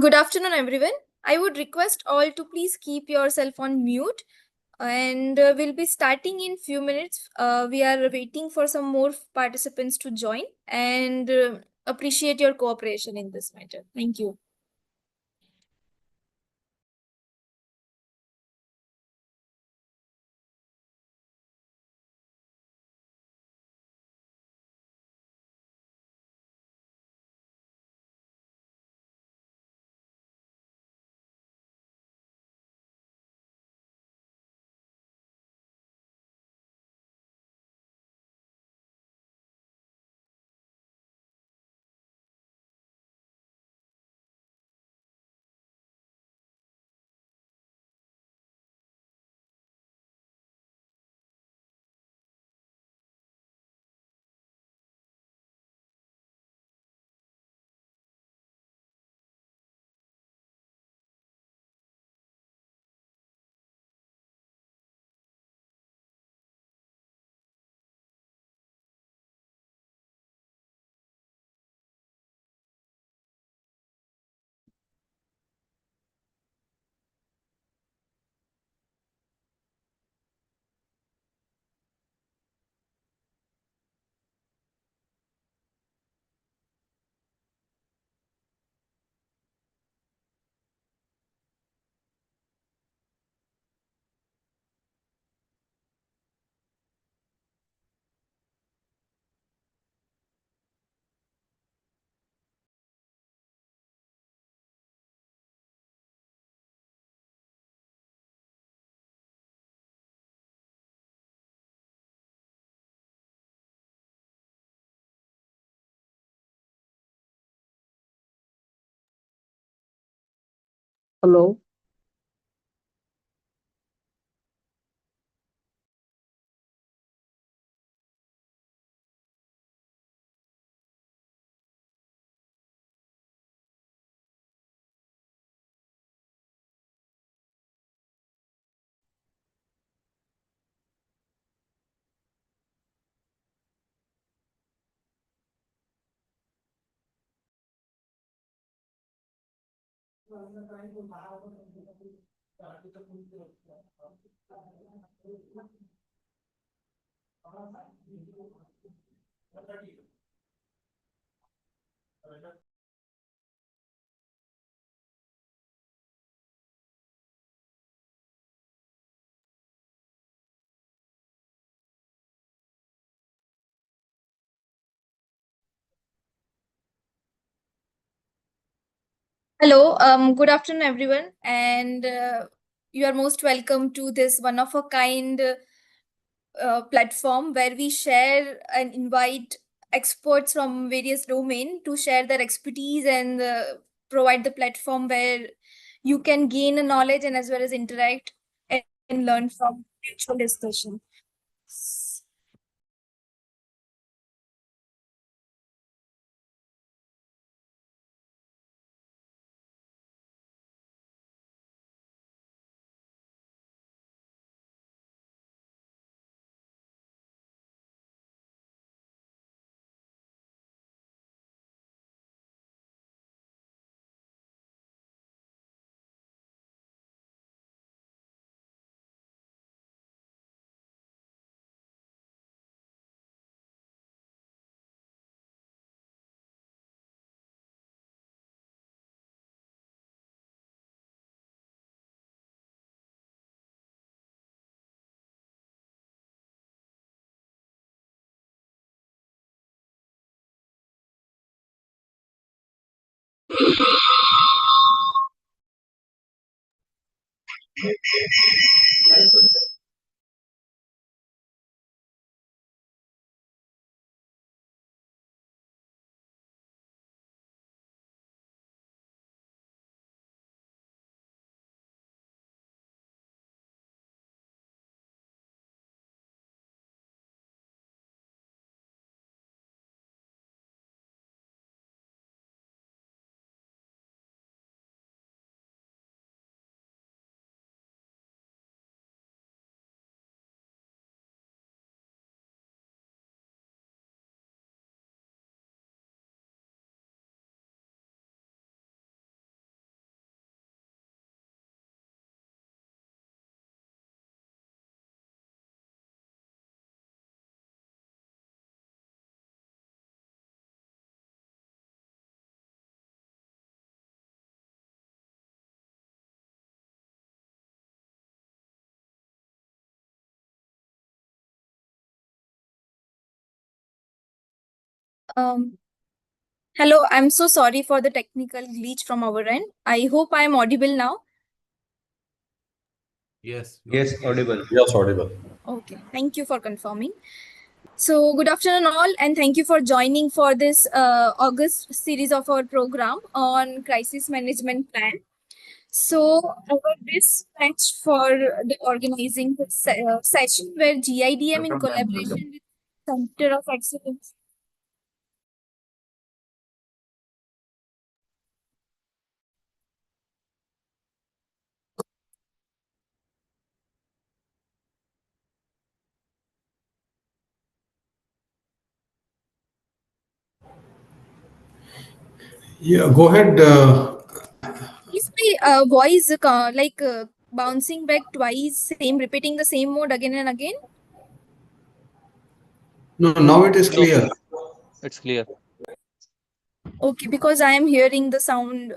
Good afternoon, everyone. I would request all to please keep yourself on mute, and we'll be starting in few minutes. We are waiting for some more participants to join, and appreciate your cooperation in this matter. Thank you. Hello. Hello, good afternoon, everyone, and you are most welcome to this one of a kind platform where we share and invite experts from various domain to share their expertise and provide the platform where you can gain a knowledge and as well as interact and learn from mutual discussion. Um, Hello, I'm so sorry for the technical glitch from our end. I hope I'm audible now. Yes. Yes, audible. Yes, audible. Okay, thank you for confirming. So, good afternoon, all, and thank you for joining for this August series of our program on crisis management plan. So, our this match for the organizing the session where GIDM in collaboration with Center of Excellence. Yeah, go ahead. Is my voice bouncing back twice, same repeating the same mode again and again? No, now it is No, clear. it's clear. Okay, because I am hearing the sound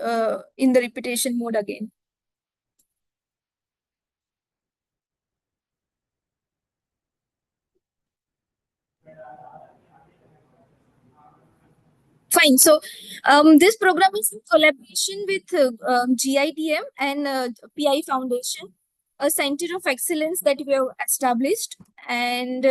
in the repetition mode again. Fine. So, this program is in collaboration with GIDM and PI Foundation, a center of excellence that we have established. And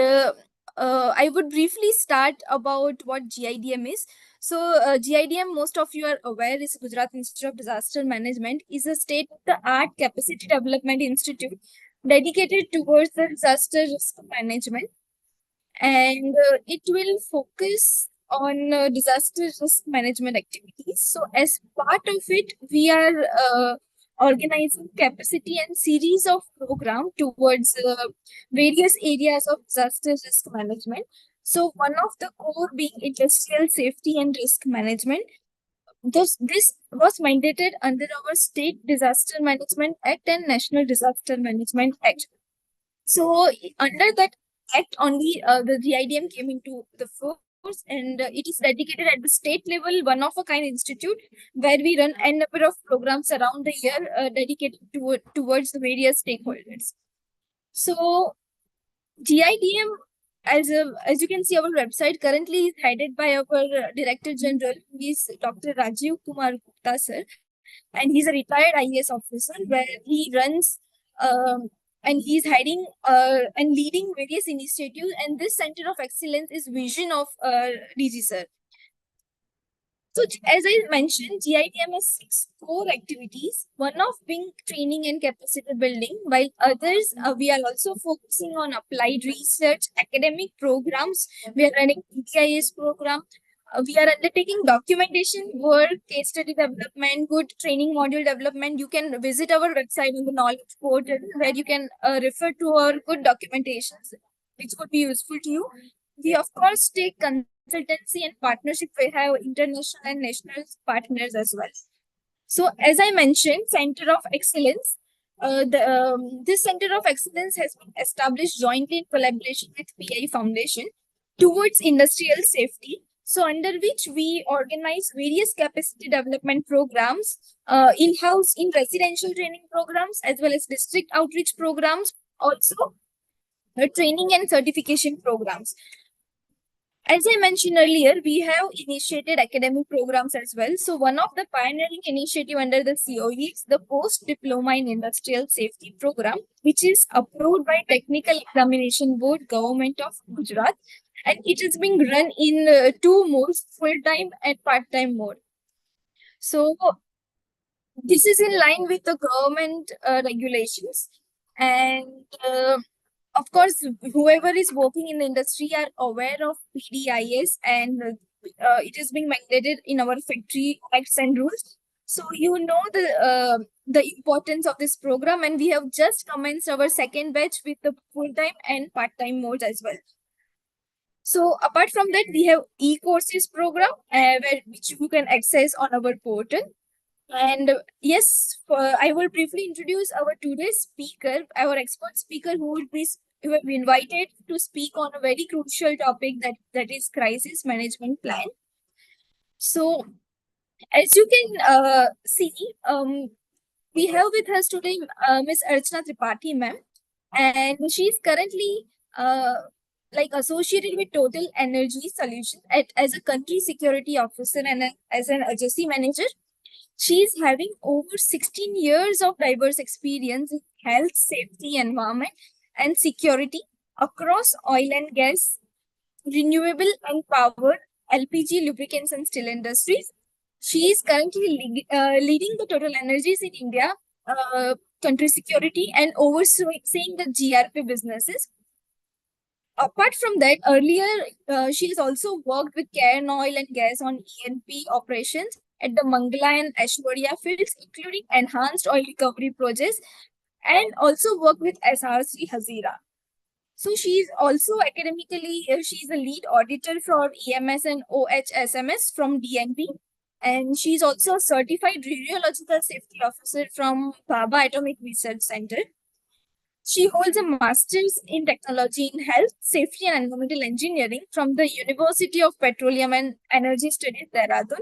I would briefly start about what GIDM is. So, GIDM, most of you are aware, is Gujarat Institute of Disaster Management, is a state-of-the-art capacity development institute dedicated towards the disaster risk management, and it will focus on disaster risk management activities. So, as part of it, we are organizing capacity and series of program towards various areas of disaster risk management. So, one of the core being industrial safety and risk management. This was mandated under our State Disaster Management Act and National Disaster Management Act. So under that act only, the GIDM came into the force, and it is dedicated at the state level, one of a kind institute where we run a number of programs around the year dedicated towards the various stakeholders. So GIDM, as you can see, our website currently is headed by our Director General, who is Dr. Rajiv Kumar Gupta, sir. and he's a retired IAS officer where he runs and he's heading and leading various initiatives. And this Center of Excellence is vision of DG sir. So as I mentioned, GITM has 6 core activities, one of being training and capacity building, while others we are also focusing on applied research, academic programs. We are running PTIS program. We are undertaking documentation work, case study development, good training module development. You can visit our website on the knowledge portal where you can refer to our good documentations, which would be useful to you. We of course take consultancy and partnership. We have international and national partners as well. So as I mentioned, Center of Excellence, this Center of Excellence has been established jointly in collaboration with PI Foundation towards industrial safety. So under which we organize various capacity development programs, in-house in residential training programs, as well as district outreach programs, also training and certification programs. As I mentioned earlier, we have initiated academic programs as well. So one of the pioneering initiative under the COE is the Post Diploma in Industrial Safety Program, which is approved by Technical Examination Board, Government of Gujarat, and it is being run in 2 modes, full-time and part-time mode. So this is in line with the government regulations, and of course, whoever is working in the industry are aware of PDIS, and it is being mandated in our factory acts and rules. So you know the importance of this program, and we have just commenced our second batch with the full-time and part-time modes as well. So apart from that, we have e-courses program which you can access on our portal. And yes, I will briefly introduce our today's speaker, our expert speaker, who have been invited to speak on a very crucial topic that is crisis management plan. So, as you can see, we have with us today Ms. Archana Tripathi, ma'am, and she is currently associated with Total Energy Solutions as a country security officer and as an agency manager. She is having over 16 years of diverse experience in health, safety, environment, and security across oil and gas, renewable and power, LPG, lubricants, and steel industries. She is currently leading the Total Energies in India, country security, and overseeing the GRP businesses. Apart from that, earlier she has also worked with Cairn Oil and Gas on E&P operations at the Mangala and Aishwarya fields, including enhanced oil recovery projects, and also worked with SRC Hazira. So she is also academically, she is a lead auditor for EMS and OHSMS from DNV, and she is also a certified radiological safety officer from Bhabha Atomic Research Center. She holds a master's in technology in health, safety, and environmental engineering from the University of Petroleum and Energy Studies, Dehradun.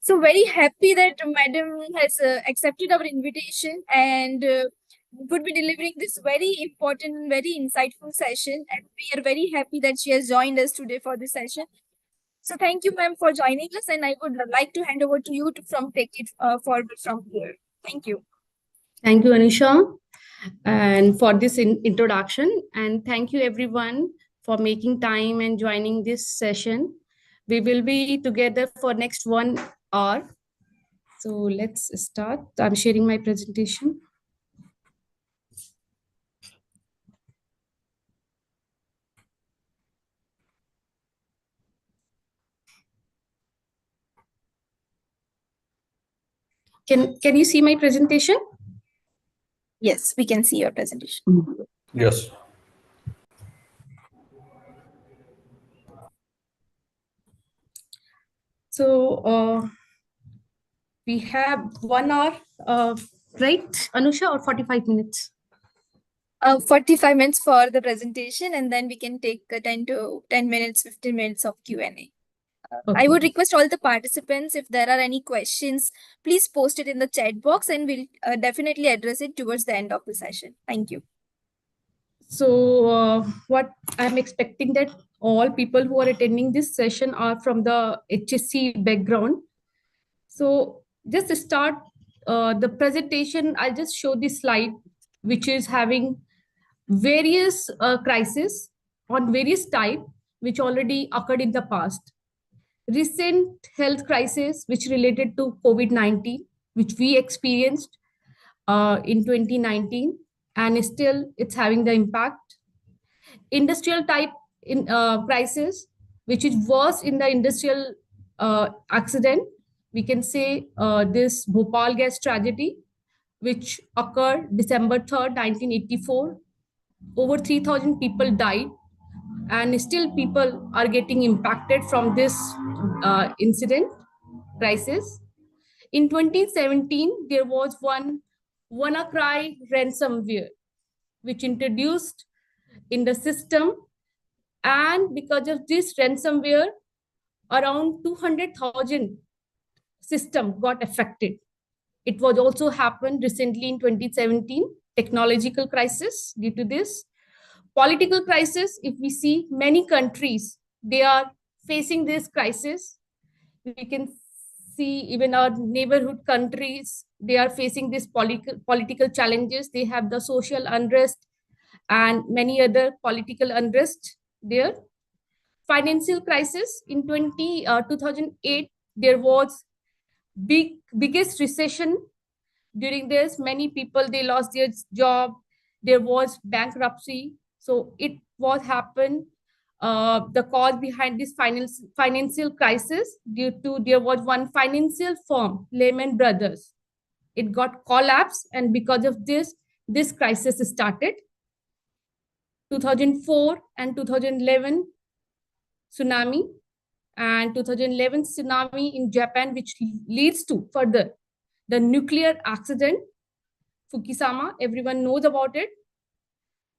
So very happy that Madam has accepted our invitation and would be delivering this very important and very insightful session. And we are very happy that she has joined us today for this session. So thank you, ma'am, for joining us. And I would like to hand over to you to take it forward from here. Thank you. Thank you, Anisha, and for this introduction. And thank you, everyone, for making time and joining this session. We will be together for next 1 hour. So let's start. I'm sharing my presentation. Can you see my presentation? Yes, we can see your presentation. Yes. So we have 1 hour, right, Anusha, or 45 minutes? 45 minutes for the presentation, and then we can take 10 minutes, 15 minutes of Q&A. I would request all the participants, if there are any questions, please post it in the chat box and we'll definitely address it towards the end of the session. Thank you. So what I'm expecting that all people who are attending this session are from the HSC background. So just start the presentation, I'll just show this slide, which is having various crises on various type, which already occurred in the past. Recent health crisis, which related to COVID-19, which we experienced in 2019, and still it's having the impact. Industrial type in crisis, which is worse in the industrial accident. We can say this Bhopal gas tragedy, which occurred December 3rd, 1984. Over 3,000 people died, and still people are getting impacted from this incident crisis. In 2017, there was one WannaCry ransomware, which introduced in the system, and because of this ransomware, around 200,000 system got affected. It was also happened recently in 2017, technological crisis due to this. Political crisis, if we see many countries, they are facing this crisis. We can see even our neighborhood countries, they are facing this political challenges. They have the social unrest and many other political unrest there. Financial crisis in 2008, there was biggest recession. During this, many people, they lost their job. There was bankruptcy. So it was happened. The cause behind this financial crisis due to there was one financial firm, Lehman Brothers. It got collapsed, and because of this crisis started. 2004 and 2011 tsunami, and 2011 tsunami in Japan, which leads to further the nuclear accident, Fukushima, everyone knows about it.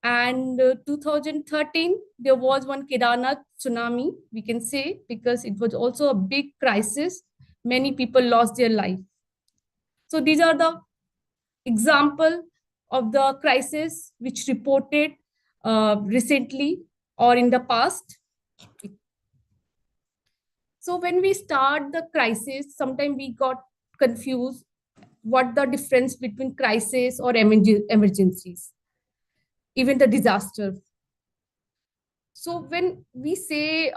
And 2013, there was one Kedarnath tsunami, we can say, because it was also a big crisis. Many people lost their life. So these are the example of the crisis which reported recently or in the past. So when we start the crisis, sometimes we got confused what the difference between crisis or emergencies, even the disaster. So when we say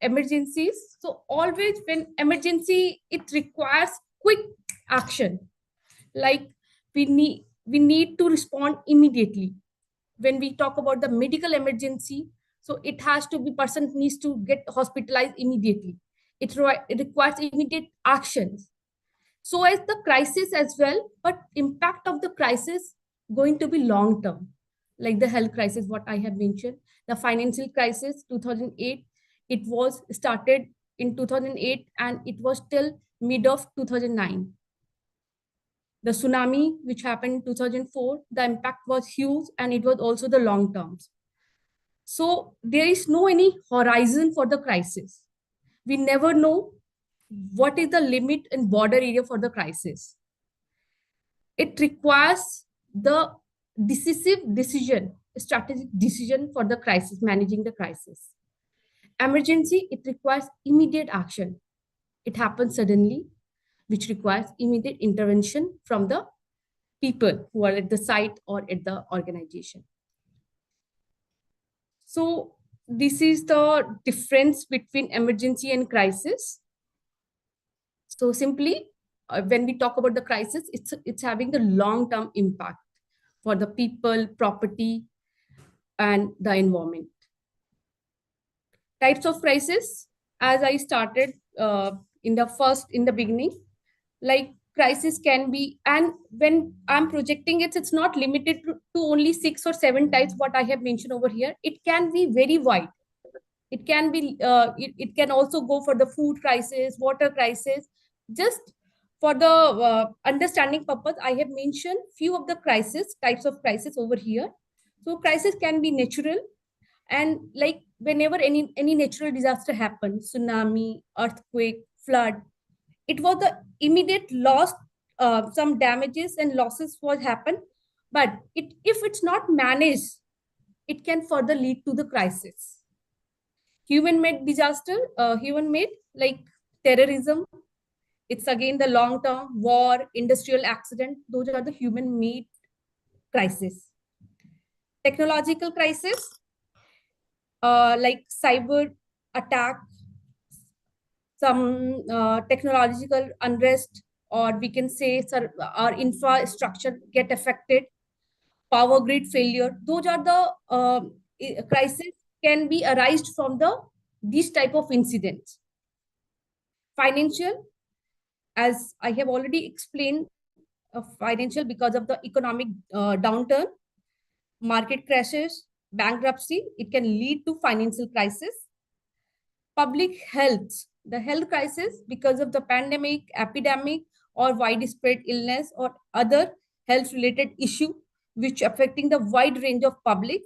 emergencies, so always when emergency, it requires quick action. Like we need to respond immediately. When we talk about the medical emergency, so it has to be, person needs to get hospitalized immediately. It requires immediate actions. So as the crisis as well, but impact of the crisis going to be long term, like the health crisis, what I have mentioned, the financial crisis, 2008, it was started in 2008 and it was till mid of 2009. The tsunami, which happened in 2004, the impact was huge and it was also the long terms. So there is no any horizon for the crisis. We never know what is the limit and border area for the crisis. It requires the decisive decision, strategic decision for the crisis, managing the crisis. Emergency, it requires immediate action. It happens suddenly, which requires immediate intervention from the people who are at the site or at the organization. So this is the difference between emergency and crisis. So simply, when we talk about the crisis, it's having the long-term impact for the people, property, and the environment. Types of crisis, as I started in the beginning, like crisis can be, and when I'm projecting it, it's not limited to only 6 or 7 types, what I have mentioned over here. It can be very wide. It can be, it can also go for the food crisis, water crisis. Just for the understanding purpose, I have mentioned few of the types of crisis over here. So crisis can be natural, and like whenever any natural disaster happens, tsunami, earthquake, flood, it was the immediate loss, some damages and losses was happen, but if it's not managed, it can further lead to the crisis. Human-made disaster, human-made, like terrorism, It's again the long-term war, industrial accident. Those are the human-made crisis. Technological crisis, like cyber attack, some technological unrest, or we can say our infrastructure get affected, power grid failure. Those are the crises can be arised from these type of incidents. Financial, as I have already explained, financial because of the economic downturn, market crashes, bankruptcy, it can lead to financial crisis. Public health, the health crisis because of the pandemic, epidemic, or widespread illness or other health related issue which affecting the wide range of public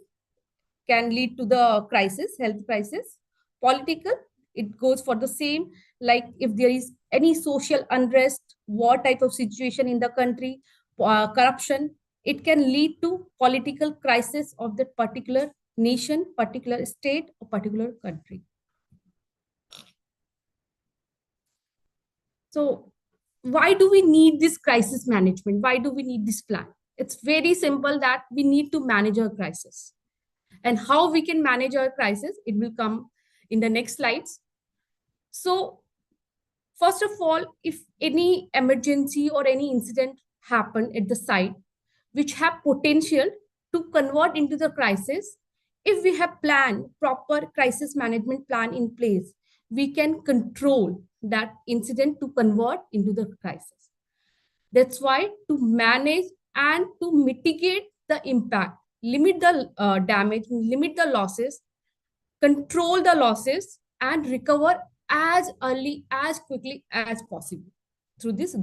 can lead to the crisis, health crisis. Political, it goes for the same, like if there is any social unrest, war type of situation in the country, corruption, it can lead to political crisis of that particular nation, particular state, or particular country. So why do we need this crisis management? Why do we need this plan? It's very simple that we need to manage our crisis. And how we can manage our crisis, it will come in the next slides. So first of all, if any emergency or any incident happen at the site, which have potential to convert into the crisis, if we have proper crisis management plan in place, we can control that incident to convert into the crisis. That's why to manage and to mitigate the impact, limit the damage, limit the losses, control the losses, and recover as early, as quickly as possible through this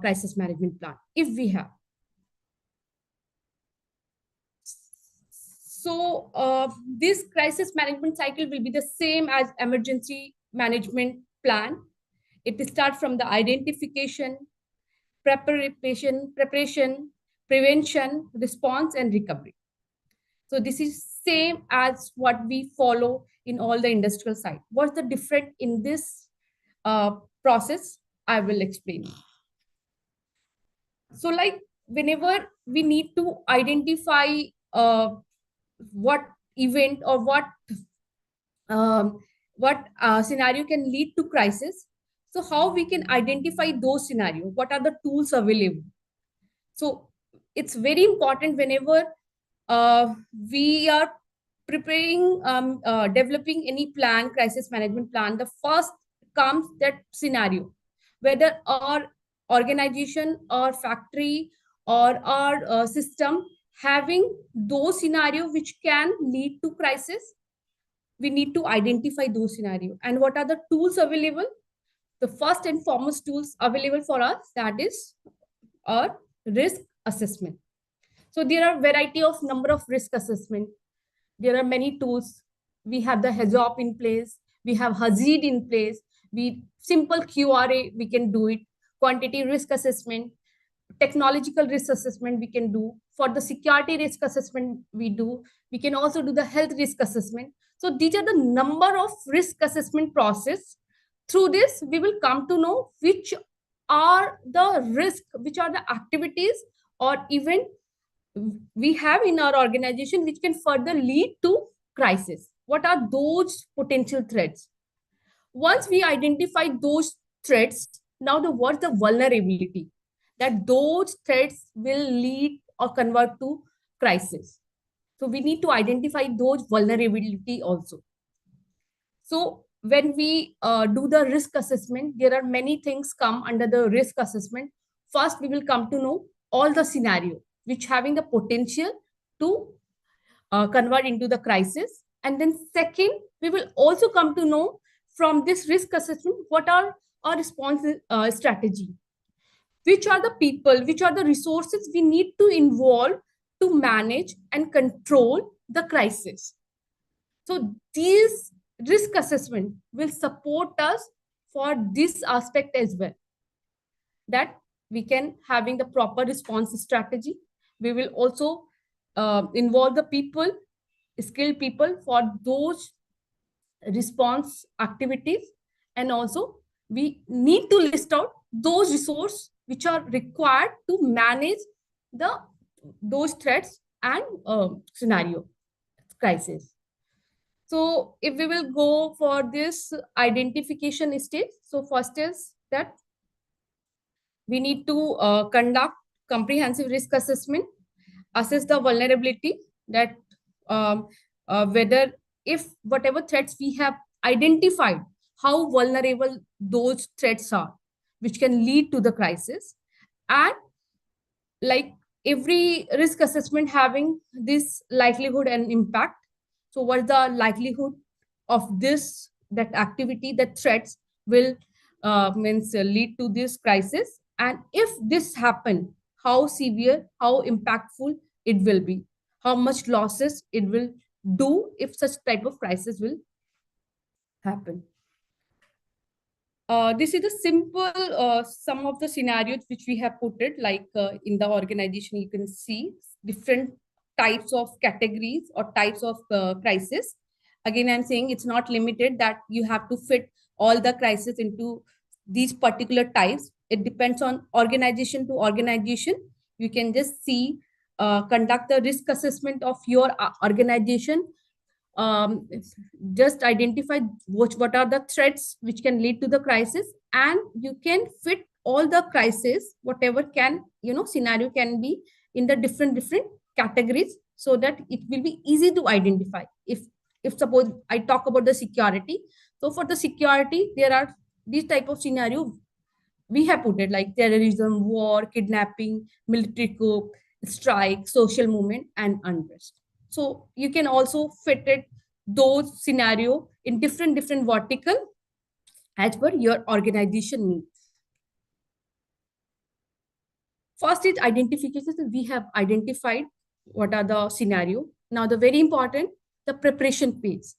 crisis management plan, if we have. So this crisis management cycle will be the same as emergency management plan. It starts from the identification, preparation, prevention, response, and recovery. So this is same as what we follow in all the industrial site. What's the difference in this process? I will explain. So like whenever we need to identify what event or what scenario can lead to crisis, so how we can identify those scenarios? What are the tools available? So it's very important whenever we are preparing, developing any plan, crisis management plan, the first comes that scenario, whether our organization or factory or our system having those scenarios which can lead to crisis. We need to identify those scenarios. And what are the tools available? The first and foremost tools available for us, that is our risk assessment. So there are variety of number of risk assessment. There are many tools. We have the HAZOP in place. We have HAZID in place. We simple QRA, we can do it. Quantity risk assessment, technological risk assessment we can do. For the security risk assessment we do. We can also do the health risk assessment. So these are the number of risk assessment process. Through this, we will come to know which are the risk, which are the activities or event we have in our organization which can further lead to crisis. What are those potential threats? Once we identify those threats, now what's the vulnerability that those threats will lead or convert to crisis. So we need to identify those vulnerability also. So when we do the risk assessment, there are many things come under the risk assessment. First, we will come to know all the scenario which having the potential to convert into the crisis. And then second, we will also come to know from this risk assessment, what are our response strategy? Which are the people, which are the resources we need to involve to manage and control the crisis. So these risk assessment will support us for this aspect as well, that we can having the proper response strategy. We will also involve the people, skilled people for those response activities. And also we need to list out those resources which are required to manage those threats and scenario crisis. So if we will go for this identification stage, so first is that we need to conduct comprehensive risk assessment, assess the vulnerability, that whether if whatever threats we have identified, how vulnerable those threats are, which can lead to the crisis. And like every risk assessment having this likelihood and impact. So what's the likelihood of this, that activity, that threats will lead to this crisis? And if this happen, how severe, how impactful it will be, how much losses it will do if such type of crisis will happen. This is a simple some of the scenarios which we have put it, like in the organization you can see different types of categories or types of crisis. Again, I'm saying it's not limited that you have to fit all the crisis into these particular types. It depends on organization to organization. You can just see, conduct the risk assessment of your organization, just identify what are the threats which can lead to the crisis, and you can fit all the crisis, whatever can, scenario can be in the different categories, so that it will be easy to identify. If suppose I talk about the security, so for the security there are these type of scenario we have put it, like terrorism, war, kidnapping, military coup, strike, social movement, and unrest. So you can also fit it those scenario in different vertical as per your organization needs. First is identification. So we have identified what are the scenario. Now the very important, the preparation phase.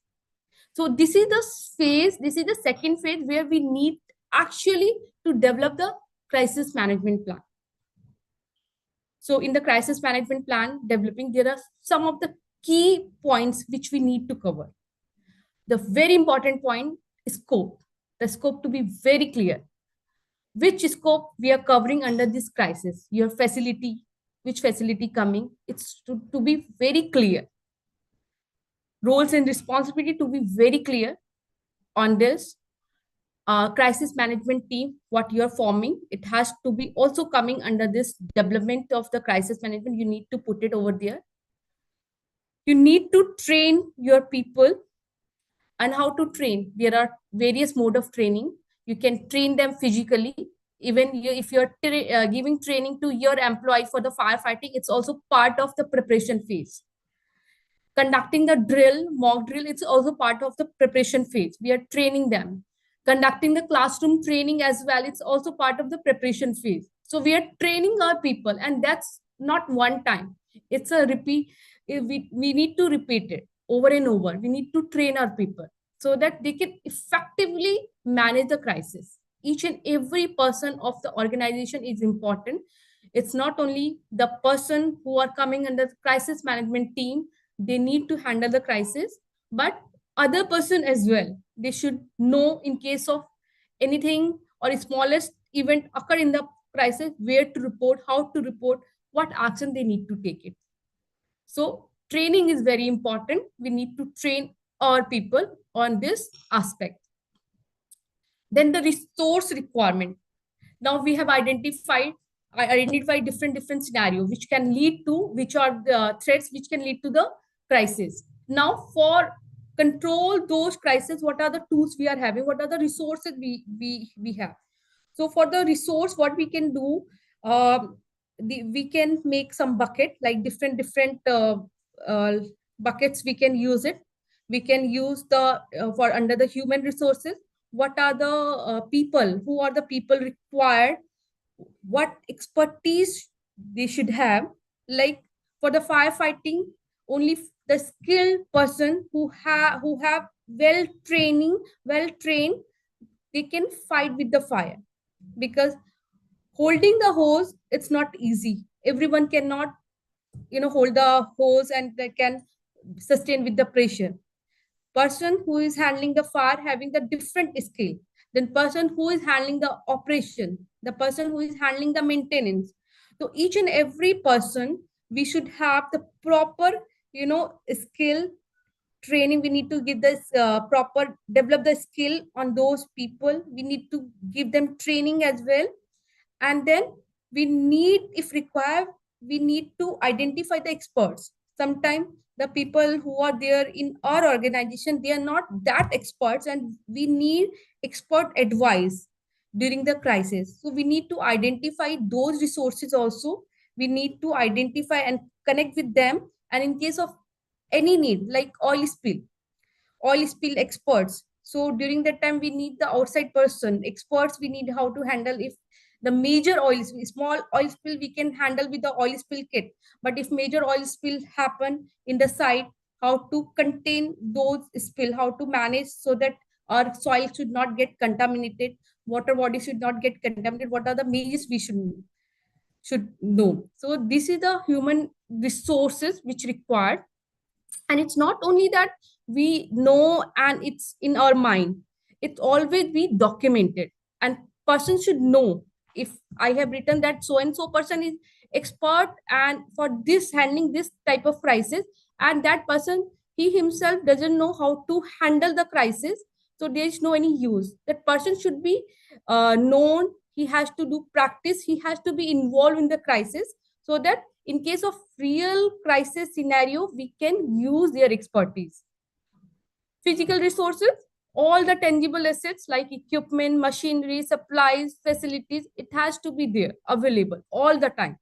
So this is the phase, this is the second phase where we need actually to develop the crisis management plan. So in the crisis management plan developing, there are some of the key points which we need to cover. The very important point is scope. The scope to be very clear. Which scope we are covering under this crisis? Your facility, which facility coming? It's to be very clear. Roles and responsibility to be very clear on this. Crisis management team, what you're forming, it has to be also coming under this development of the crisis management. You need to put it over there. You need to train your people. And how to train? There are various mode of training. You can train them physically. Even if you're giving training to your employee for the firefighting, it's also part of the preparation phase. Conducting the drill, mock drill, it's also part of the preparation phase. We are training them. Conducting the classroom training as well, it's also part of the preparation phase. So we are training our people, and that's not one time. It's a repeat. We need to repeat it over and over. We need to train our people so that they can effectively manage the crisis. Each and every person of the organization is important. It's not only the person who are coming under the crisis management team, they need to handle the crisis, but other person as well. They should know in case of anything or a smallest event occur in the crisis, where to report, how to report, what action they need to take it. So training is very important. We need to train our people on this aspect. Then the resource requirement. Now we have identified different scenarios which can lead to, which are the threats which can lead to the crisis. Now for control those crises, what are the tools we are having? What are the resources we have? So for the resource, what we can do, we can make some bucket, like different buckets. We can use it. We can use the for under the human resources. What are the people? Who are the people required? What expertise they should have? Like for the firefighting, only the skilled person who have well trained, they can fight with the fire, because holding the hose, it's not easy. Everyone cannot hold the hose and they can sustain with the pressure. Person who is handling the fire having the different skill, then person who is handling the operation, the person who is handling the maintenance. So each and every person, we should have the proper, skill training. We need to give this proper, develop the skill on those people. We need to give them training as well. And then we need, if required, we need to identify the experts. Sometimes the people who are there in our organization, they are not that experts, and we need expert advice during the crisis. So we need to identify those resources also. We need to identify and connect with them. And in case of any need, like oil spill experts, so during that time we need the outside person experts. We need how to handle if the major oil spill, small oil spill we can handle with the oil spill kit, but if major oil spill happen in the site, how to contain those spill, how to manage so that our soil should not get contaminated, water body should not get contaminated, what are the measures we should know. So this is the human resources which required. And it's not only that we know and it's in our mind, it's always be documented. And person should know, if I have written that so and so person is expert and for this handling this type of crisis, and that person, he himself doesn't know how to handle the crisis, so there is no any use. That person should be known, he has to do practice, he has to be involved in the crisis, so that in case of real crisis scenario, we can use their expertise. Physical resources, all the tangible assets like equipment, machinery, supplies, facilities, it has to be there, available all the time.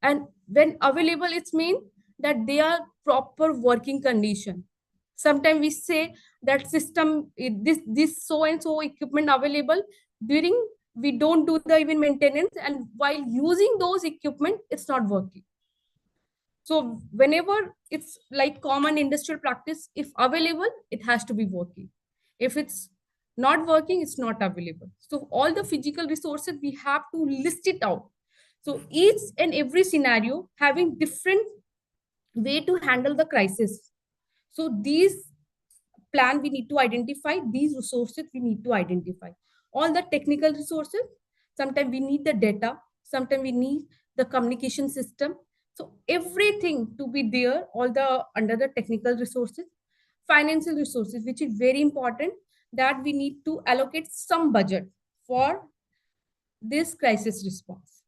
And when available, it's mean that they are proper working condition. Sometimes we say that system, this so and so equipment available, during we don't do the even maintenance, and while using those equipment, it's not working. So whenever it's like common industrial practice, if available, it has to be working. If it's not working, it's not available. So all the physical resources, we have to list it out. So each and every scenario having different way to handle the crisis. So these plan we need to identify, these resources we need to identify. All the technical resources, sometimes we need the data, sometimes we need the communication system. So everything to be there, all the under the technical resources. Financial resources, which is very important, that we need to allocate some budget for this crisis response,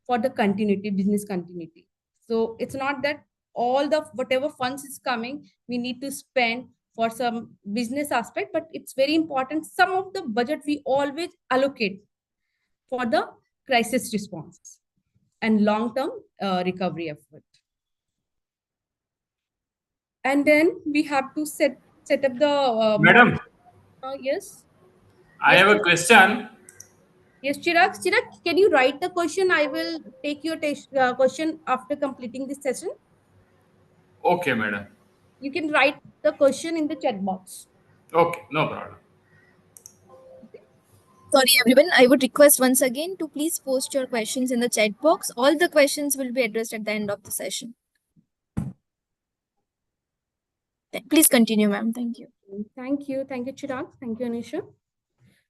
for the continuity, business continuity. So it's not that all the whatever funds is coming, we need to spend for some business aspect, but it's very important some of the budget we always allocate for the crisis response and long-term recovery effort. And then we have to set up the Madam, yes. I have a question. Yes, Chirag, can you write the question? I will take your question after completing this session. Okay, madam. You can write the question in the chat box. Okay, no problem. Sorry, everyone. I would request once again to please post your questions in the chat box. All the questions will be addressed at the end of the session. Please continue, ma'am. Thank you. Thank you. Thank you, Chirag. Thank you, Anisha.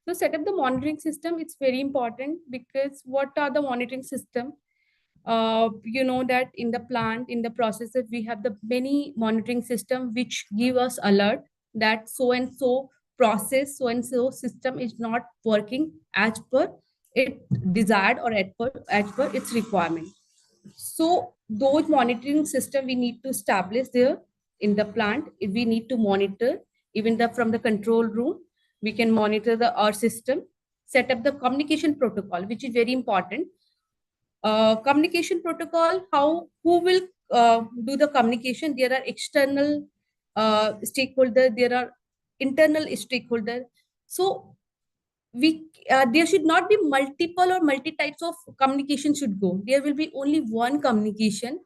So set up the monitoring system. It's very important because what are the monitoring system? You know that in the plant, in the processes, we have the many monitoring system which give us alert that so and so process, so and so system is not working as per it desired or as per its requirement. So those monitoring system we need to establish there in the plant. If we need to monitor even from the control room, we can monitor our system. Set up the communication protocol, which is very important. Communication protocol, who will do the communication? There are external stakeholder, there are internal stakeholder. So there should not be multiple or multi types of communication should go. There will be only one communication,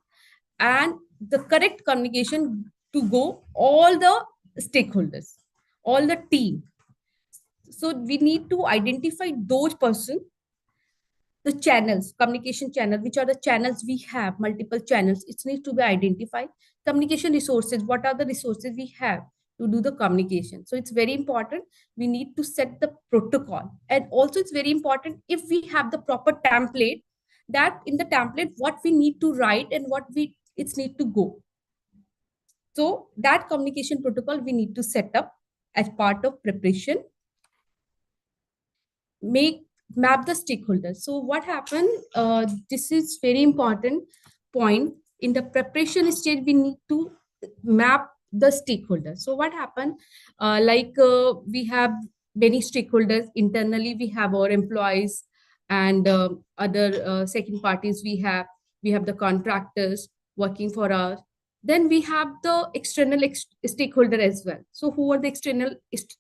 and the correct communication to go all the stakeholders, all the team. So we need to identify those persons, the channels, communication channel, which are the channels we have, multiple channels. It needs to be identified. Communication resources, what are the resources we have? to do the communication. So it's very important. We need to set the protocol. And also it's very important if we have the proper template, that in the template, what we need to write and what it's need to go. So that communication protocol we need to set up as part of preparation. Map the stakeholders. So what happened, this is very important point. In the preparation stage, we need to map the stakeholders. So what happened, we have many stakeholders internally. We have our employees and other second parties. We have the contractors working for us. Then we have the external stakeholder as well. So who are the external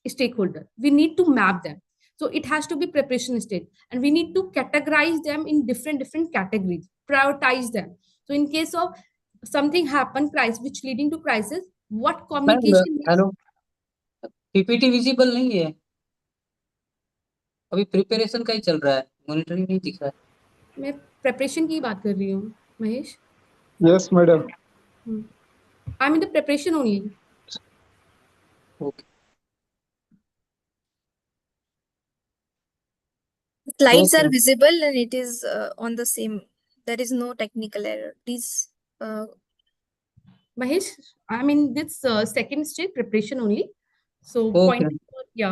stakeholder? We need to map them. So it has to be preparation stage, and we need to categorize them in different categories, prioritize them. So in case of something happen, crisis, which leading to crisis, what communication? Hello PPT visible नहीं है अभी preparation का ही चल रहा है monitoring नहीं दिख रहा है मैं preparation की बात कर रही हूँ Mahesh. Yes, madam. I'm in the preparation only. Okay Slides are Okay. visible and it is on the same. There is no technical error. Please. Mahesh, I'm in this second stage preparation only. So Okay.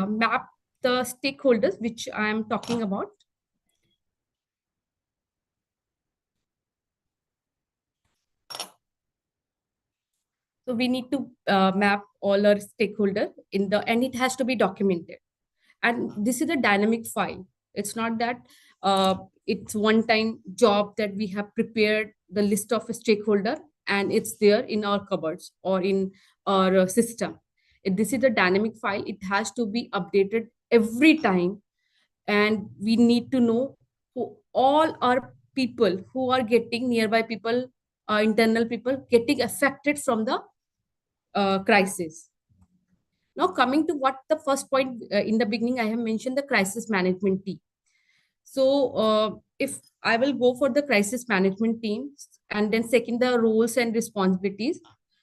map the stakeholders which I am talking about. So we need to map all our stakeholder and it has to be documented. And this is a dynamic file. It's not that it's one-time job that we have prepared the list of a stakeholder and it's there in our cupboards or in our system. This is a dynamic file. It has to be updated every time. And we need to know who all our people who are getting nearby people, internal people getting affected from the crisis. Now coming to what the first point in the beginning, I have mentioned the crisis management team. So if I will go for the crisis management team and then second the roles and responsibilities.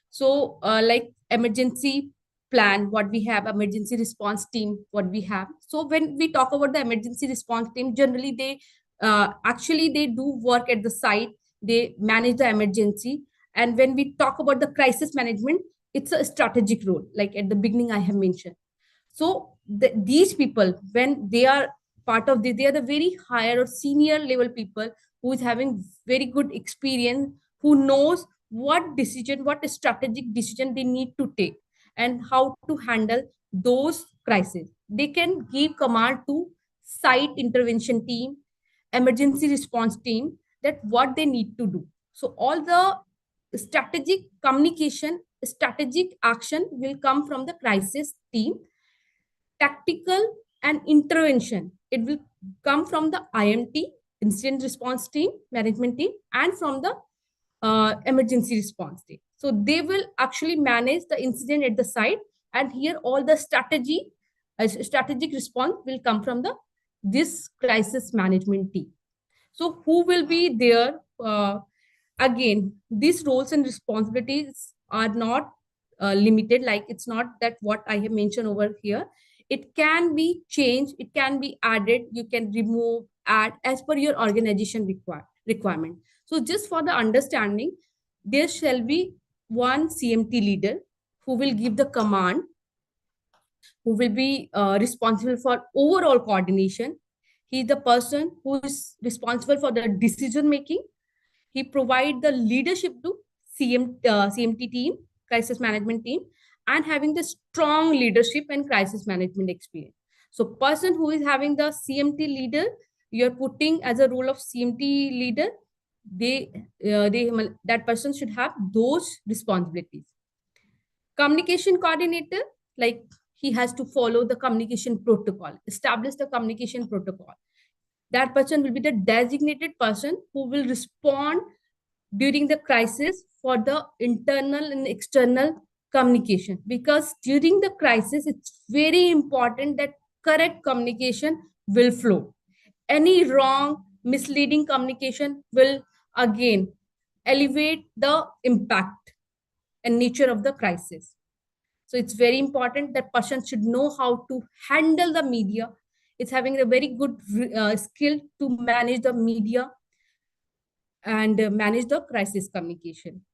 So like emergency plan, what we have, emergency response team, what we have. So when we talk about the emergency response team, generally they do work at the site, they manage the emergency. And when we talk about the crisis management, it's a strategic role, like at the beginning I have mentioned. So these people, when they are part of this, they are the very higher or senior level people who is having very good experience, who knows what strategic decision they need to take and how to handle those crises. They can give command to site intervention team, emergency response team, that what they need to do. So all the strategic communication, strategic action will come from the crisis team. Tactical and intervention, it will come from the IMT, incident response team, management team, and from the emergency response team. So they will actually manage the incident at the site, and here all the strategic response will come from this crisis management team. So who will be there? Again, these roles and responsibilities are not limited. Like it's not that what I have mentioned over here. It can be changed. It can be added. You can remove, add as per your organization requirement. So just for the understanding, there shall be one CMT leader who will give the command, who will be responsible for overall coordination. He is the person who is responsible for the decision making. He provide the leadership to CMT team, crisis management team, and having the strong leadership and crisis management experience. So person who is having the CMT leader, you're putting as a role of CMT leader, that person should have those responsibilities. Communication coordinator, like he has to follow the communication protocol, establish the communication protocol. That person will be the designated person who will respond during the crisis for the internal and external communication. Because during the crisis, it's very important that correct communication will flow. Any wrong, misleading communication will again elevate the impact and nature of the crisis. So it's very important that person should know how to handle the media. It's having a very good skill to manage the media and manage the crisis communication.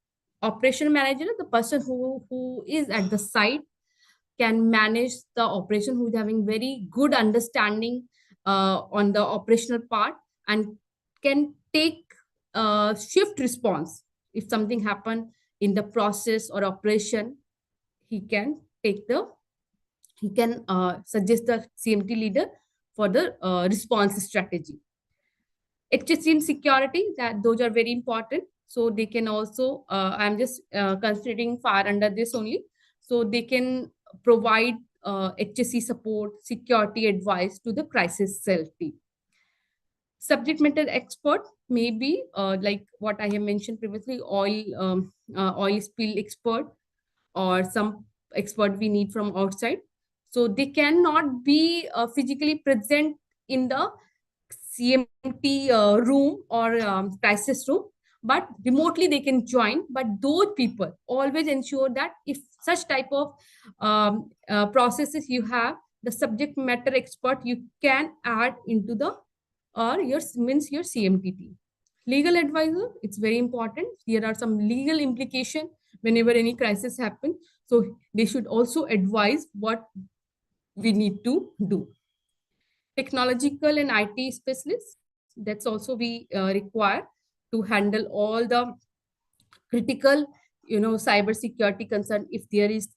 Operation manager, the person who is at the site, can manage the operation, who is having very good understanding on the operational part, and can take shift response. If something happen in the process or operation, he can suggest the CMT leader for the response strategy. HSC and security, that those are very important. So they can also, I'm just considering fire under this only. So they can provide HSC support, security advice to the crisis cell team. Subject matter expert may be like what I have mentioned previously, oil spill expert, or some expert we need from outside. So they cannot be physically present in the CMT room or crisis room, but remotely they can join. But those people always ensure that if such type of processes you have, the subject matter expert you can add into the your CMT team. Legal advisor, it's very important. There are some legal implications whenever any crisis happens. So they should also advise what we need to do. Technological and IT specialists, that's also we require to handle all the critical, cyber security concern. If there is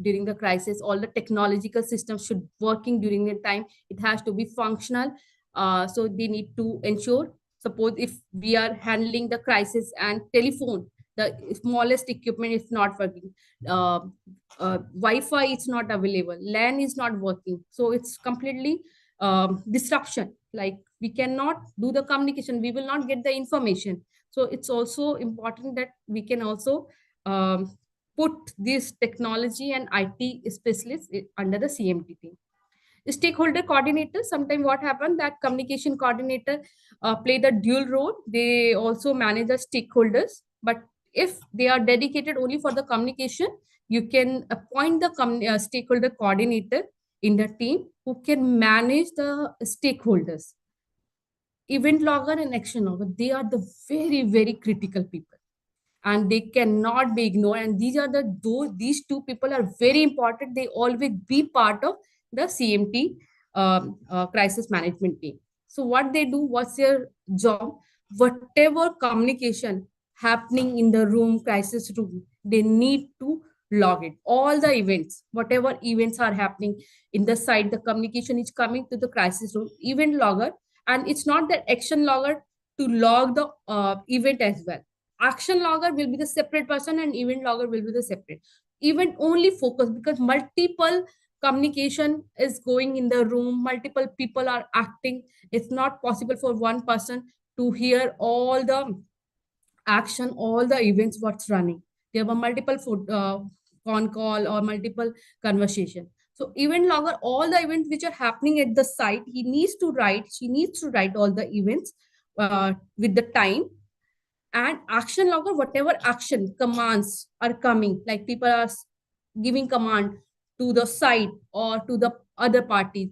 during the crisis, all the technological systems should working during the time. It has to be functional. So they need to ensure, suppose if we are handling the crisis and telephone, the smallest equipment is not working, Wi-Fi is not available, LAN is not working, so it's completely disruption. Like we cannot do the communication, we will not get the information. So it's also important that we can also put this technology and IT specialists under the CMT team. Stakeholder coordinator, sometimes what happened that communication coordinator play the dual role. They also manage the stakeholders, but if they are dedicated only for the communication, you can appoint the stakeholder coordinator in the team who can manage the stakeholders. Event logger and action logger, they are the very, very critical people, and they cannot be ignored. And these two people are very important. They always be part of the CMT crisis management team. So what they do, what's their job? Whatever communication happening in the room, crisis room, they need to log it. All the events, whatever events are happening in the site, the communication is coming to the crisis room, event logger. And it's not that action logger to log the event as well. Action logger will be the separate person and event logger will be the separate. Event only focus, because multiple communication is going in the room, multiple people are acting. It's not possible for one person to hear all the action, all the events what's running. There were multiple phone call or multiple conversation. So event logger, all the events which are happening at the site, she needs to write all the events with the time. And action logger, whatever action commands are coming, like people are giving command to the site or to the other parties,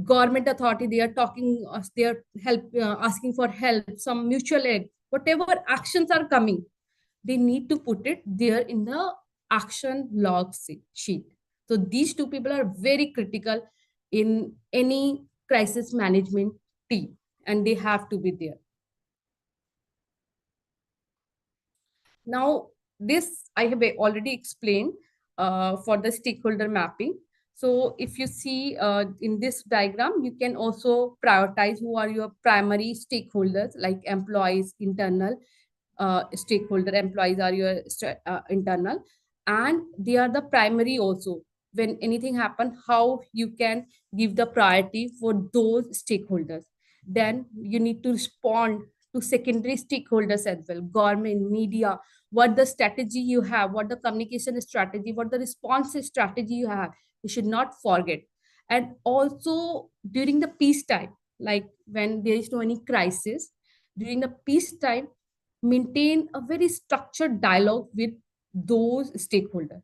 government authority, they are talking, they are asking for help, some mutual aid, whatever actions are coming, they need to put it there in the action log sheet. So these two people are very critical in any crisis management team, and they have to be there. Now, this I have already explained for the stakeholder mapping. So if you see in this diagram, you can also prioritize who are your primary stakeholders, like employees, internal stakeholder. Employees are your internal, and they are the primary also. When anything happen, how you can give the priority for those stakeholders. Then you need to respond to secondary stakeholders as well, government, media, what the strategy you have, what the communication strategy, what the response strategy you have. You should not forget. And also during the peacetime, like when there is no any crisis, during the peacetime, maintain a very structured dialogue with those stakeholders.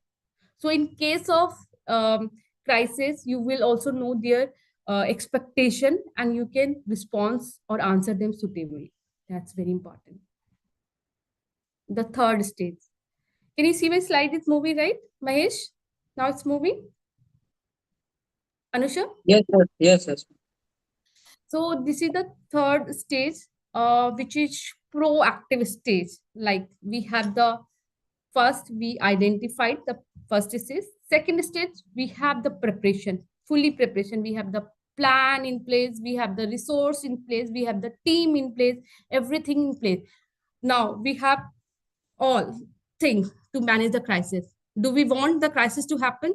So in case of crisis, you will also know their expectation and you can respond or answer them suitably. That's very important. The third stage. Can you see my slide is moving, right, Mahesh? Now it's moving. Anusha? Yes, sir. Yes, yes. So this is the third stage, which is proactive stage. Like we have the first, we identified the first stage. Second stage, we have the preparation, fully preparation. We have the plan in place, we have the resource in place, we have the team in place, everything in place. Now we have all things to manage the crisis. Do we want the crisis to happen?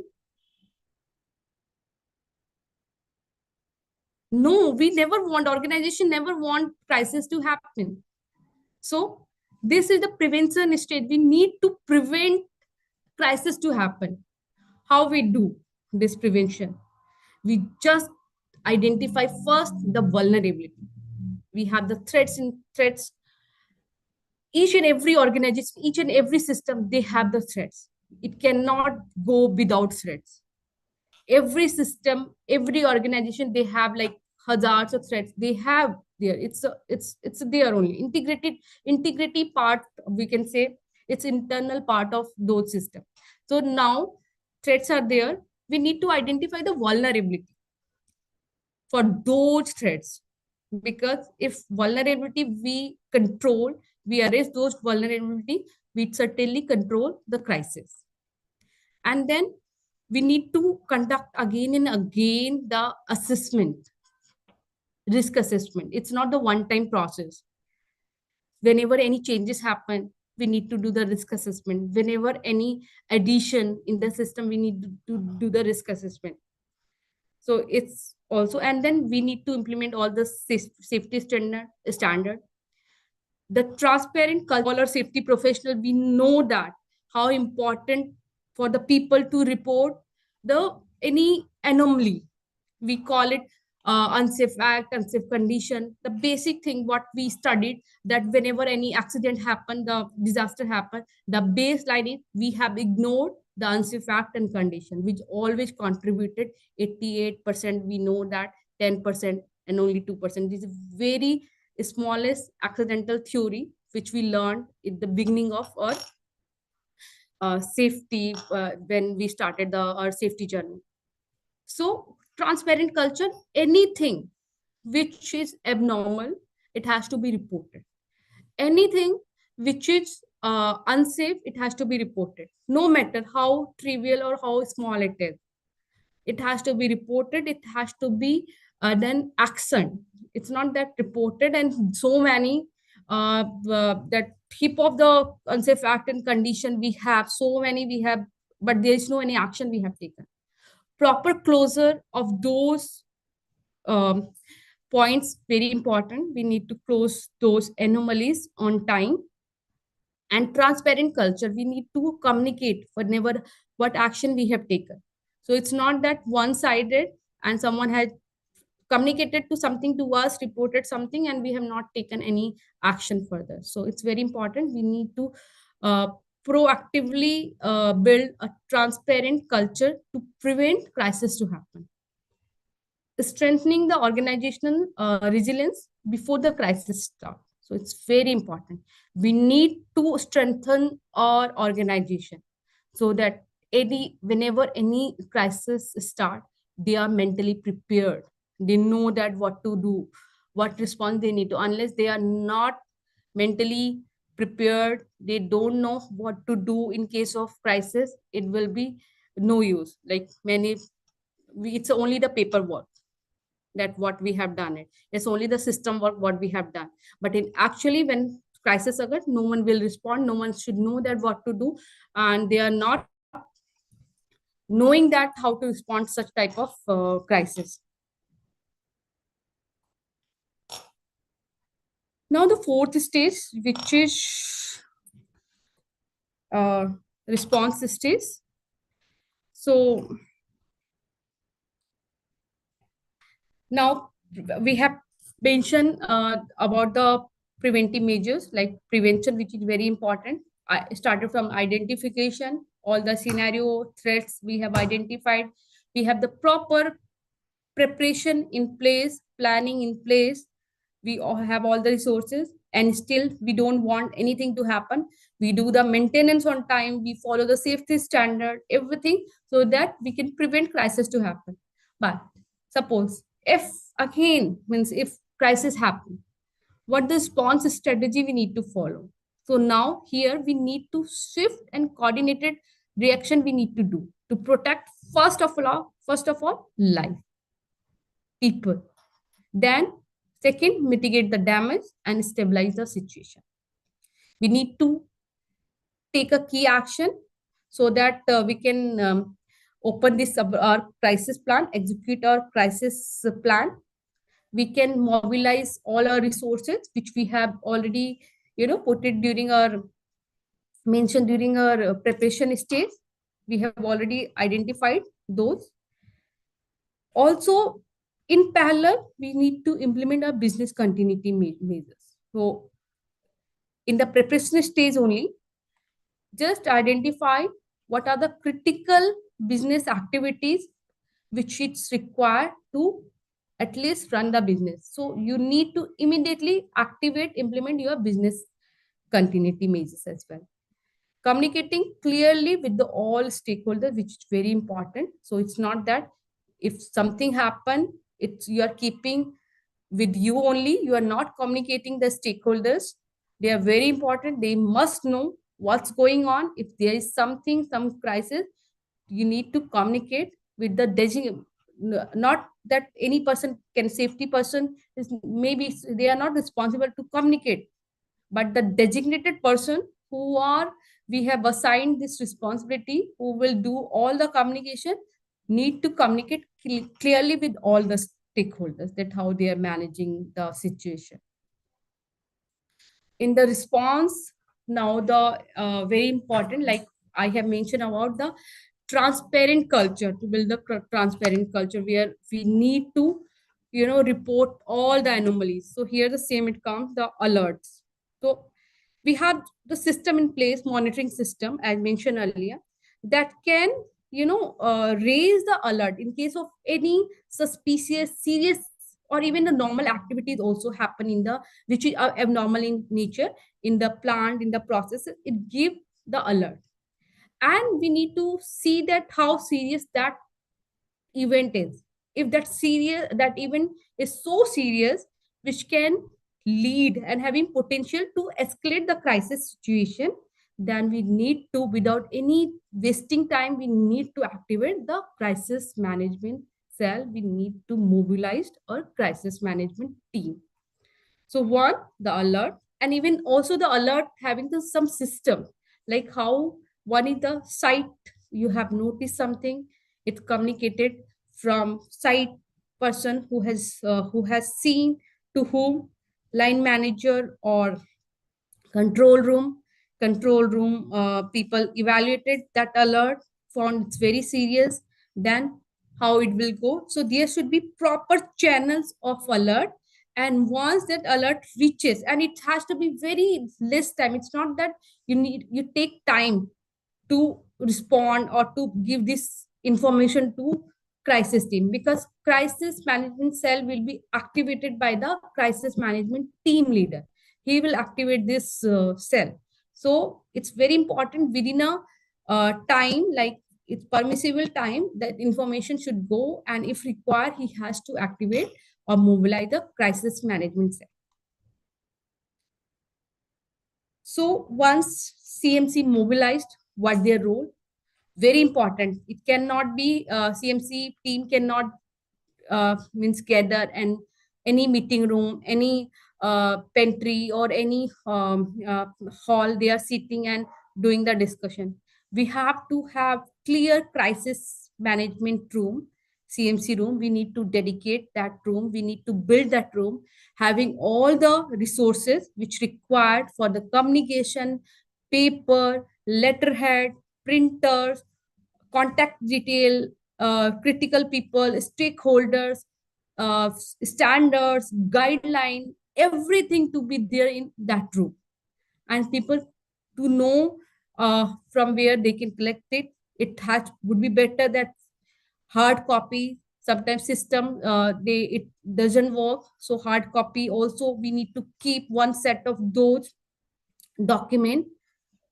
No, we never want, organization never want crisis to happen. So this is the prevention stage. We need to prevent crisis to happen. How we do this prevention? We just identify first the vulnerability. We have the threats. Each and every organization, each and every system, they have the threats. It cannot go without threats. Every system, every organization, they have like hazards of threats. They have there. It's there only. Integrity part, we can say, it's internal part of those systems. So now threats are there. We need to identify the vulnerability for those threats, because if vulnerability we control, we arrest those vulnerability, we certainly control the crisis. And then we need to conduct again and again the assessment, risk assessment. It's not the one-time process. Whenever any changes happen, we need to do the risk assessment. Whenever any addition in the system, we need to do the risk assessment. So it's also, and then we need to implement all the safety standard. The transparent culture, all our safety professional, we know that how important for the people to report the any anomaly. We call it unsafe act, unsafe condition. The basic thing what we studied, that whenever any accident happened, the disaster happened, the baseline is we have ignored the unsafe act and condition, which always contributed 88%. We know that 10% and only 2%. This is very smallest accidental theory which we learned at the beginning of our safety when we started our safety journey. So transparent culture, anything which is abnormal, it has to be reported. Anything which is unsafe, it has to be reported, no matter how trivial or how small it is. It has to be reported. It has to be then actioned. It's not that reported and so many that heap of the unsafe act and condition we have, so many we have, but there is no any action we have taken. Proper closure of those points, very important. We need to close those anomalies on time. And transparent culture, we need to communicate whenever what action we have taken. So it's not that one-sided and someone has communicated to something to us, reported something, and we have not taken any action further. So it's very important. We need to proactively build a transparent culture to prevent crisis to happen. Strengthening the organizational resilience before the crisis starts. So it's very important. We need to strengthen our organization so that whenever any crisis start, they are mentally prepared. They know that what to do, what response they need to. Unless they are not mentally prepared, they don't know what to do in case of crisis, it will be no use. Like it's only the paperwork that what we have done it. It's only the system work what we have done. But actually when crisis occurs, no one will respond. No one should know that what to do. And they are not knowing that how to respond to such type of crisis. Now the fourth stage, which is response stage. So now we have mentioned about the preventive measures like prevention, which is very important. I started from identification, all the scenario threats we have identified. We have the proper preparation in place, planning in place. We all have all the resources, and still we don't want anything to happen. We do the maintenance on time, we follow the safety standard, everything, so that we can prevent crisis to happen. But suppose if again means if crisis happen, what the response strategy we need to follow? So now here we need to shift and coordinated reaction we need to do to protect first of all life, people. Then second, mitigate the damage and stabilize the situation. We need to take a key action so that we can open this our crisis plan, execute our crisis plan. We can mobilize all our resources which we have already put it during our mentioned during our preparation stage. We have already identified those. Also, in parallel, we need to implement our business continuity measures. So in the preparation stage only, just identify what are the critical business activities which it's required to at least run the business. So you need to immediately implement your business continuity measures as well. Communicating clearly with the all stakeholders, which is very important. So it's not that if something happen, you are keeping with you only, you are not communicating the stakeholders. They are very important. They must know what's going on. If there is something, some crisis, you need to communicate with the designated. Not that any person can, safety person is maybe they are not responsible to communicate, but the designated person we have assigned this responsibility, who will do all the communication, need to communicate clearly with all the stakeholders that how they are managing the situation. In the response, now the very important, like I have mentioned about the transparent culture, to build the transparent culture where we need to report all the anomalies. So here the same it comes, the alerts. So we have the system in place, monitoring system, as mentioned earlier, that can raise the alert in case of any suspicious, serious, or even the normal activities also happen in the which are abnormal in nature in the plant, in the process. It gives the alert, and we need to see that how serious that event is. If that event is so serious which can lead and having potential to escalate the crisis situation, then we need to, without any wasting time, we need to activate the crisis management cell. We need to mobilize our crisis management team. So one, the alert, and even also the alert having some system, like how one is the site, you have noticed something, it's communicated from site person who has seen to whom, line manager or control room. People evaluated that alert, found it's very serious, then how it will go. So there should be proper channels of alert, and once that alert reaches, and it has to be very less time, it's not that you take time to respond or to give this information to crisis team, because crisis management cell will be activated by the crisis management team leader. He will activate this cell. So it's very important within a time, like it's permissible time, that information should go, and if required, he has to activate or mobilize the crisis management cell. So once CMC mobilized, what their role? Very important. It cannot be CMC team cannot means gather and any meeting room, any pantry or any hall they are sitting and doing the discussion. We have to have clear crisis management room, CMC room. We need to dedicate that room. We need to build that room, having all the resources which required for the communication, paper, letterhead, printers, contact detail, critical people, stakeholders, standards, guideline, everything to be there in that room. And people to know from where they can collect it. Would be better that hard copy. Sometimes system it doesn't work, so hard copy also we need to keep one set of those document.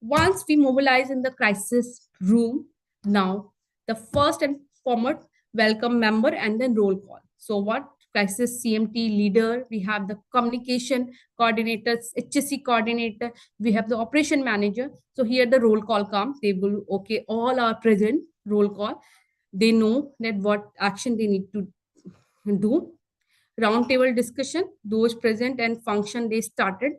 Once we mobilize in the crisis room, now the first and foremost welcome member and then roll call. So what crisis CMT leader, we have the communication coordinators, HSC coordinator, we have the operation manager. So here the roll call comes, they will, okay, all are present, roll call. They know that what action they need to do. Roundtable discussion, those present and function they started.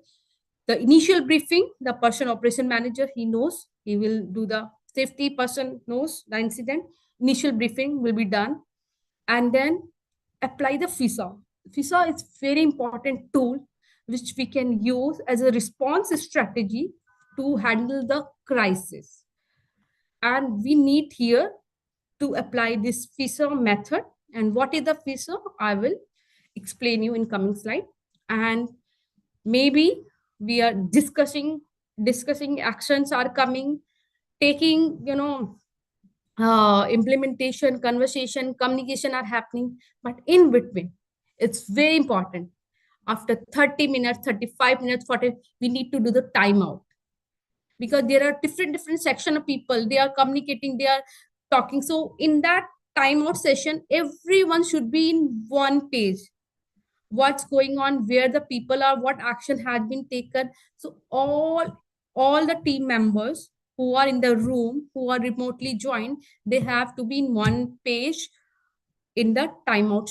The initial briefing, the person operation manager, he knows, he will do the safety person knows the incident. Initial briefing will be done. And then apply the FISA. FISA is very important tool which we can use as a response strategy to handle the crisis. And we need here to apply this FISA method. And what is the FISA? I will explain you in coming slide. And maybe we are discussing actions are coming, taking, implementation, conversation, communication are happening. But in between, it's very important. After 30 minutes, 35 minutes, 40, we need to do the timeout. Because there are different section of people, they are communicating, they are talking. So in that timeout session, everyone should be in one page. What's going on, where the people are, what action has been taken. So all the team members who are in the room, who are remotely joined, they have to be in one page in the timeout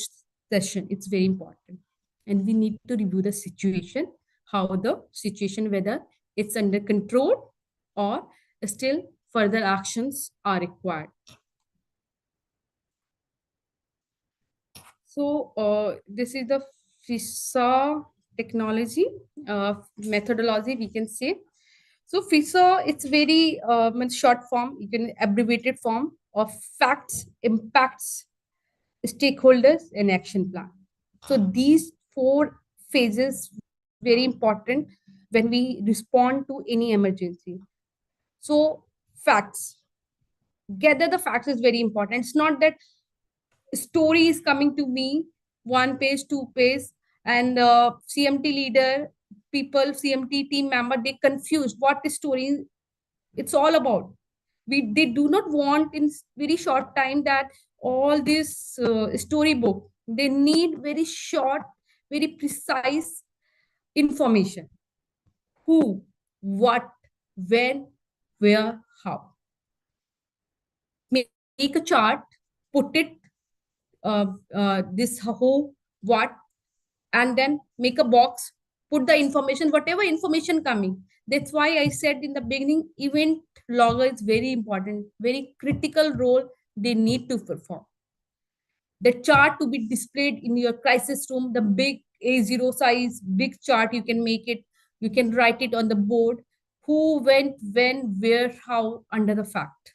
session. It's very important. And we need to review the situation, how the situation, whether it's under control or still further actions are required. So this is the FISA technology methodology, we can say. So FISA, it's very short form, you can abbreviated form of facts, impacts, stakeholders, and action plan. So these 4 phases very important when we respond to any emergency. So facts, gather the facts is very important. It's not that story is coming to me 1 page, 2 page, and CMT leader, people, CMT team member, they confused what the story it's all about. They do not want in very short time that all this storybook. They need very short, very precise information. Who, what, when, where, how. Make a chart, put it this who, what, and then make a box, put the information, whatever information coming. That's why I said in the beginning, event logger is very important, very critical role they need to perform. The chart to be displayed in your crisis room, the big A0 size, big chart, you can make it, you can write it on the board, who, went, when, where, how, under the fact.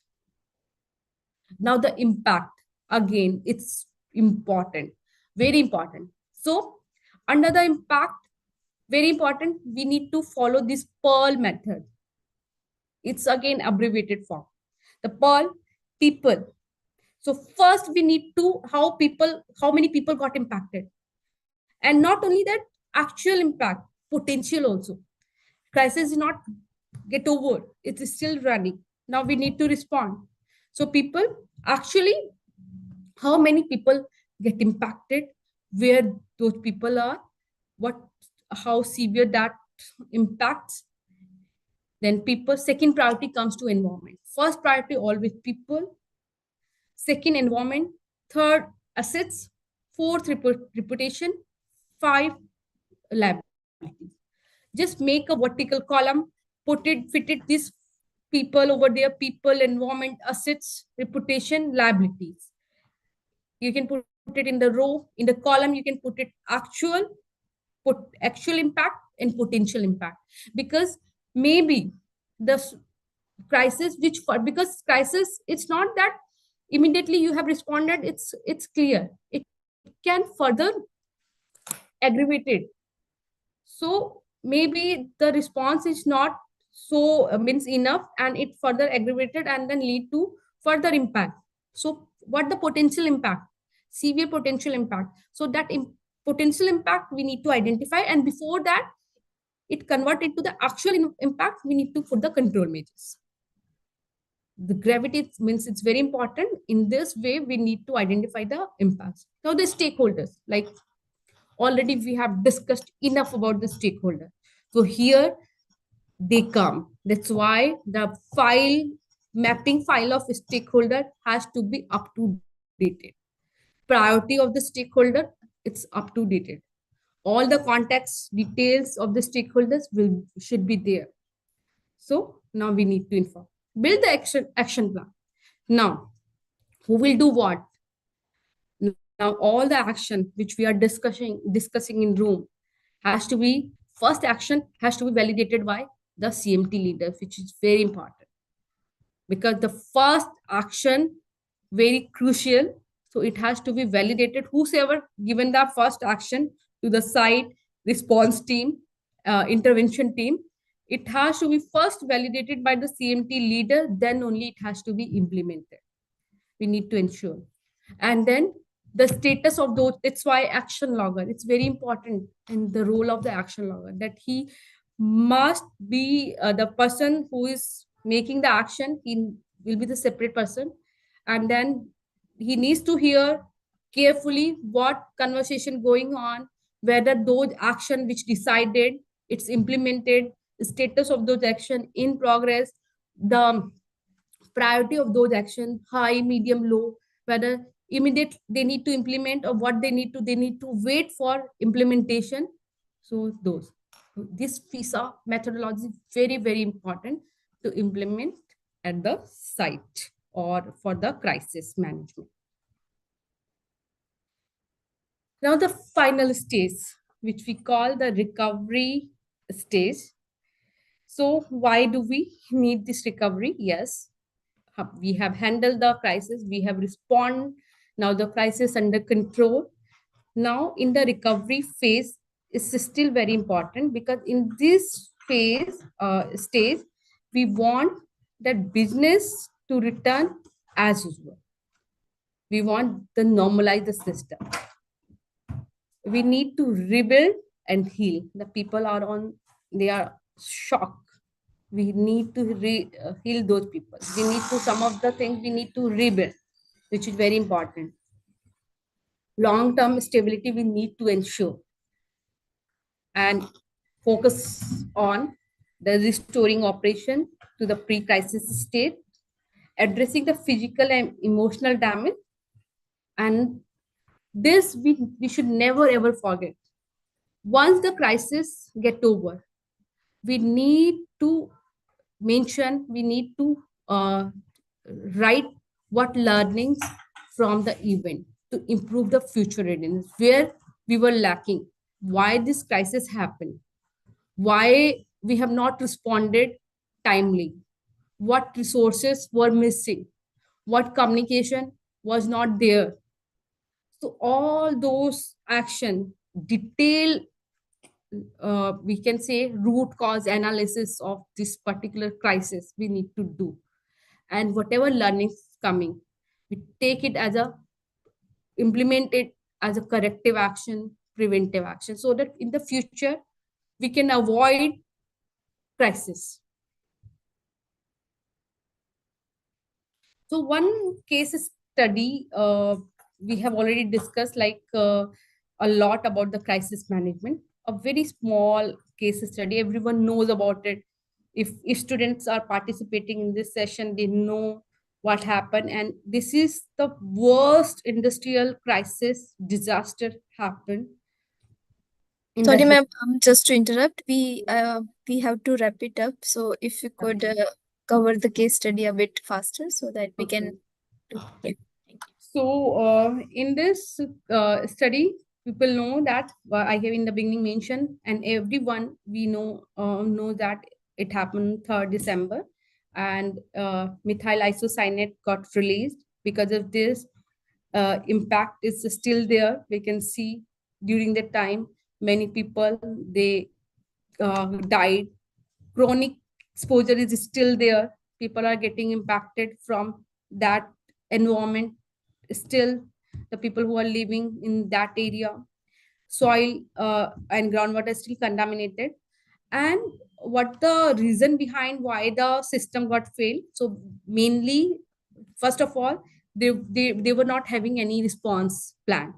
Now the impact, again, it's important, very important. So under the impact, very important, we need to follow this PEARL method. It's again abbreviated form. The PEARL, people. So first we need to, how many people got impacted. And not only that, actual impact, potential also. Crisis is not get over, it is still running. Now we need to respond. So people, actually, how many people get impacted, where those people are, how severe that impacts. Then people, second priority comes to environment. First priority always people, second environment, third assets, fourth reputation, 5 liabilities. Just make a vertical column, fit it this people over there, people, environment, assets, reputation, liabilities. You can put it in the row, in the column, you can put it actual impact and potential impact. Because maybe the crisis, because crisis, it's not that immediately you have responded, it's clear. It can further aggravate it. So maybe the response is not so means enough, and it further aggravated and then lead to further impact. So what the potential impact? Severe potential impact. So that potential impact we need to identify, and before that it convert into the actual impact, we need to put the control measures. The gravity means it's very important. In this way, we need to identify the impacts. Now the stakeholders, like already we have discussed enough about the stakeholder. So here they come. That's why the mapping file of stakeholder has to be up to date. Priority of the stakeholder, it's up to date. All the context details of the stakeholders should be there. So now we need to inform. Build the action plan. Now, who will do what? Now all the action which we are discussing in room has to be, first action has to be validated by the CMT leader, which is very important, because the first action very crucial. So it has to be validated. Whosoever given the first action to the site response team, intervention team, it has to be first validated by the CMT leader, then only it has to be implemented. We need to ensure. And then the status of those, it's why action logger, it's very important in the role of the action logger, that he must be the person who is making the action. He will be the separate person, and then he needs to hear carefully what conversation going on, whether those action which decided, it's implemented, the status of those action in progress, the priority of those action, high, medium, low, whether immediate they need to implement, or what they need to wait for implementation. So those, this FISA methodology is very, very important to implement at the site or for the crisis management. Now the final stage, which we call the recovery stage. So why do we need this recovery? Yes, we have handled the crisis, we have responded, now the crisis under control. Now in the recovery phase is still very important, because in this phase stage, we want that business to return as usual. We want to normalize the system. We need to rebuild and heal. The people are they are shocked. We need to heal those people. We need to, some of the things we need to rebuild, which is very important. Long-term stability we need to ensure, and focus on the restoring operation to the pre-crisis state, addressing the physical and emotional damage. And this we should never ever forget. Once the crisis get over, we need to mention, we need to write what learnings from the event to improve the future readiness, where we were lacking, why this crisis happened, why we have not responded timely, what resources were missing, what communication was not there. So all those action, detail, we can say root cause analysis of this particular crisis we need to do. And whatever learnings coming, we take it as implement it as a corrective action, preventive action, so that in the future we can avoid crisis. So one case study we have already discussed, like a lot about the crisis management. A very small case study, everyone knows about it. If students are participating in this session, they know what happened. And this is the worst industrial crisis disaster happened. Sorry, ma'am, just to interrupt, we have to wrap it up. So if you could cover the case study a bit faster, so that we can. Yeah. So in this study, people know that I have in the beginning mentioned, and everyone we know that it happened 3rd December, and methyl isocyanate got released. Because of this, impact is still there. We can see during the time many people they died. Chronic exposure is still there. People are getting impacted from that environment. Still, the people who are living in that area, soil and groundwater is still contaminated. And what the reason behind why the system got failed? So mainly, first of all, they were not having any response plan,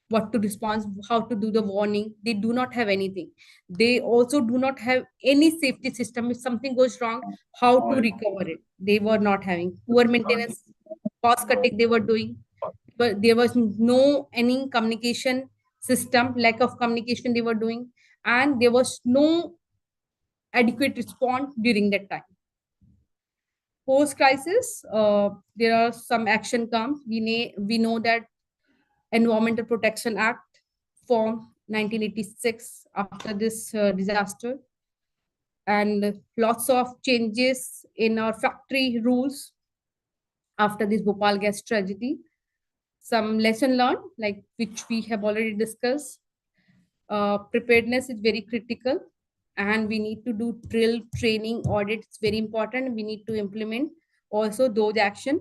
what to respond, how to do the warning. They do not have anything. They also do not have any safety system. If something goes wrong, how to recover it, they were not having. Poor maintenance, cost cutting they were doing, but there was no any communication system, lack of communication they were doing, and there was no adequate response during that time. Post crisis, there are some action comes. We know that Environmental Protection Act formed 1986 after this disaster, and lots of changes in our factory rules after this Bhopal gas tragedy. Some lesson learned, like which we have already discussed. Preparedness is very critical, and we need to do drill training audits. Very important. We need to implement also those action.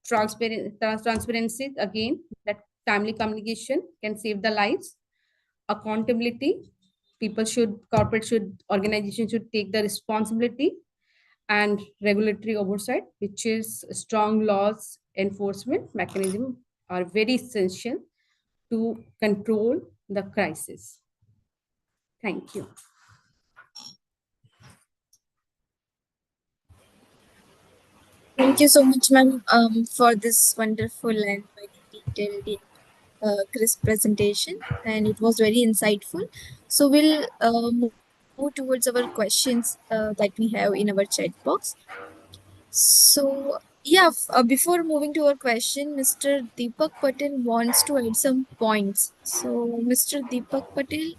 Transparency again, that timely communication can save the lives. Accountability, corporate should, organization should take the responsibility. And regulatory oversight, which is strong laws enforcement mechanism, are very essential to control the crisis. Thank you. Thank you so much, ma'am, for this wonderful and very detailed, crisp presentation, and it was very insightful. So we'll move towards our questions that we have in our chat box. So yeah, before moving to our question, Mr. Deepak Patel wants to add some points. So Mr. Deepak Patel,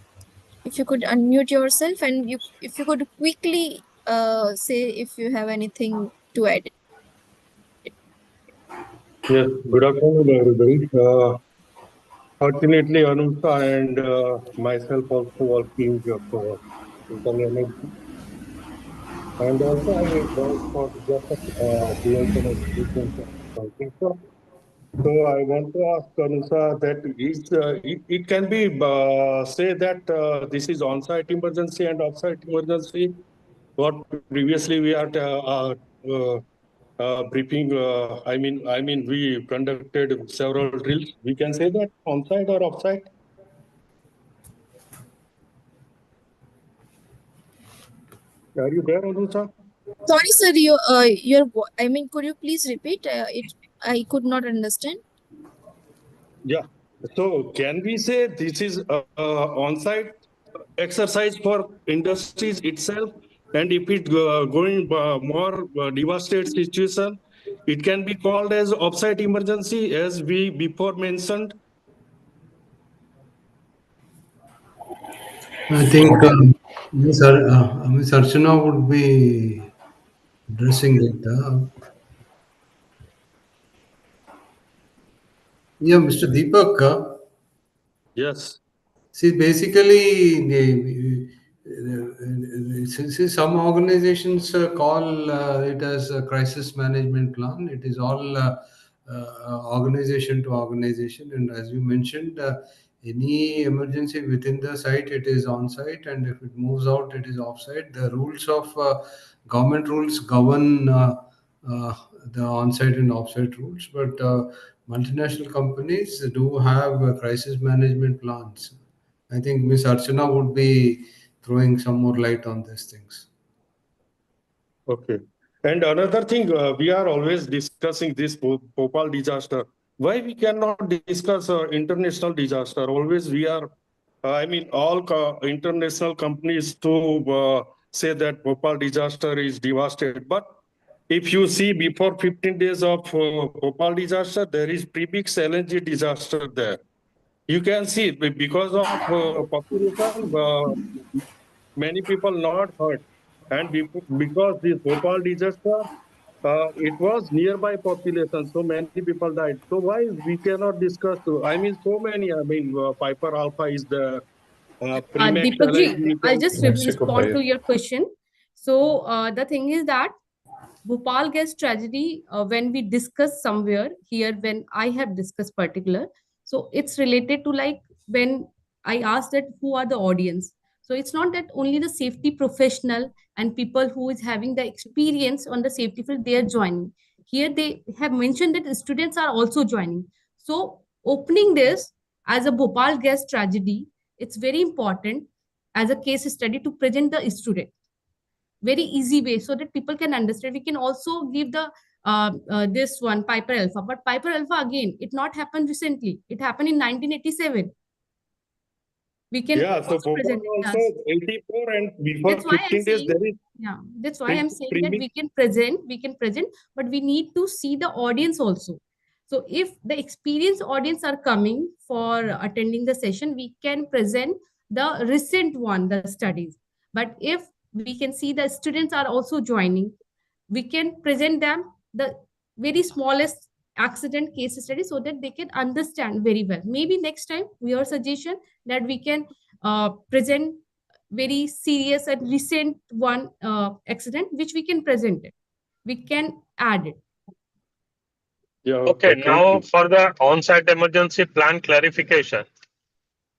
if you could unmute yourself, and if you could quickly say if you have anything to add. Yes, good afternoon, everybody. Fortunately, Anushka and myself also working for internal energy. And also, I work for just prevention and treatment consulting firm. So I want to ask Anushka that it can be say that this is on-site emergency and off-site emergency. What previously we are briefing. I mean, we conducted several drills. We can say that on-site or off-site. Are you there, Anushka? Sorry, sir. I mean, could you please repeat? I could not understand. Yeah. So can we say this is on-site exercise for industries itself? And if it going more devastated situation, it can be called as off-site emergency, as we before mentioned. I think Ms. Archana would be addressing it. Yeah, Mr. Deepak. Yes. See, basically, some organizations call it as a crisis management plan. It is all organization to organization, and as you mentioned, any emergency within the site, it is on site, and if it moves out, it is off site. The rules of government rules govern the on site and off site rules, but multinational companies do have crisis management plans. I think Ms. Archana would be throwing some more light on these things. Okay. And another thing, we are always discussing this Bhopal disaster. Why we cannot discuss international disaster? Always we are, all international companies to say that Bhopal disaster is devastated. But if you see before 15 days of Bhopal disaster, there is Premix LNG disaster there. You can see because of population, many people not hurt. And because this Bhopal disaster, it was nearby population, so many people died. So why we cannot discuss? So many. Piper Alpha is the Premix Deepak ji, LNG. I'll just Mexico respond Pipe. to your question. So the thing is that Bhopal gas tragedy, when we discuss somewhere here, when I have discussed particular, so it's related to like when I asked that who are the audience. So it's not that only the safety professional and people who is having the experience on the safety field, they are joining. Here they have mentioned that the students are also joining. So opening this as a Bhopal gas tragedy, it's very important as a case study to present the student very easy way so that people can understand. We can also give the this one Piper Alpha, but Piper Alpha again, it not happened recently. It happened in 1987. We can Yeah, so also present Bhopal it also as. 84 and before That's why I'm 15 days saying, there is yeah, that's why I'm saying that premix. we can present, but we need to see the audience also. So if the experienced audience are coming for attending the session, we can present the recent one, the studies. But if we can see the students are also joining, we can present them the very smallest accident case study so that they can understand very well. Maybe next time, your suggestion that we can present very serious and recent one accident which we can present it, we can add it. Yeah, Okay, thank now you. for the on-site emergency plan clarification.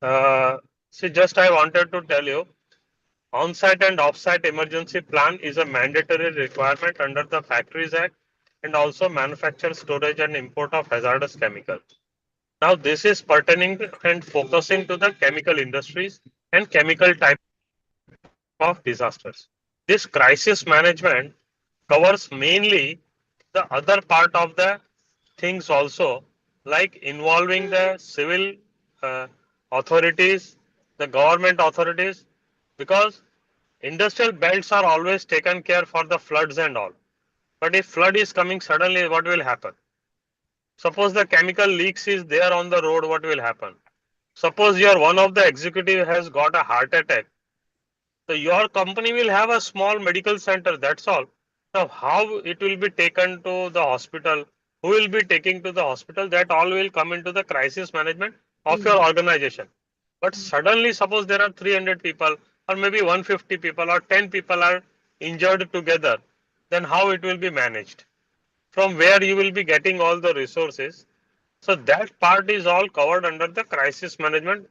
Just I wanted to tell you, on-site and off-site emergency plan is a mandatory requirement under the Factories Act and also manufacture, storage and import of hazardous chemicals. Now this is pertaining and focusing to the chemical industries and chemical type of disasters. This crisis management covers mainly the other part of the things also, like involving the civil authorities, the government authorities, because industrial belts are always taken care for the floods and all. But if flood is coming suddenly, what will happen? Suppose the chemical leaks is there on the road, what will happen? Suppose one of the executive has got a heart attack. So your company will have a small medical center, that's all. Now how it will be taken to the hospital, who will be taking to the hospital, that all will come into the crisis management of your organization. But suddenly suppose there are 300 people or maybe 150 people or 10 people are injured together, then how it will be managed? From where you will be getting all the resources? So that part is all covered under the crisis management.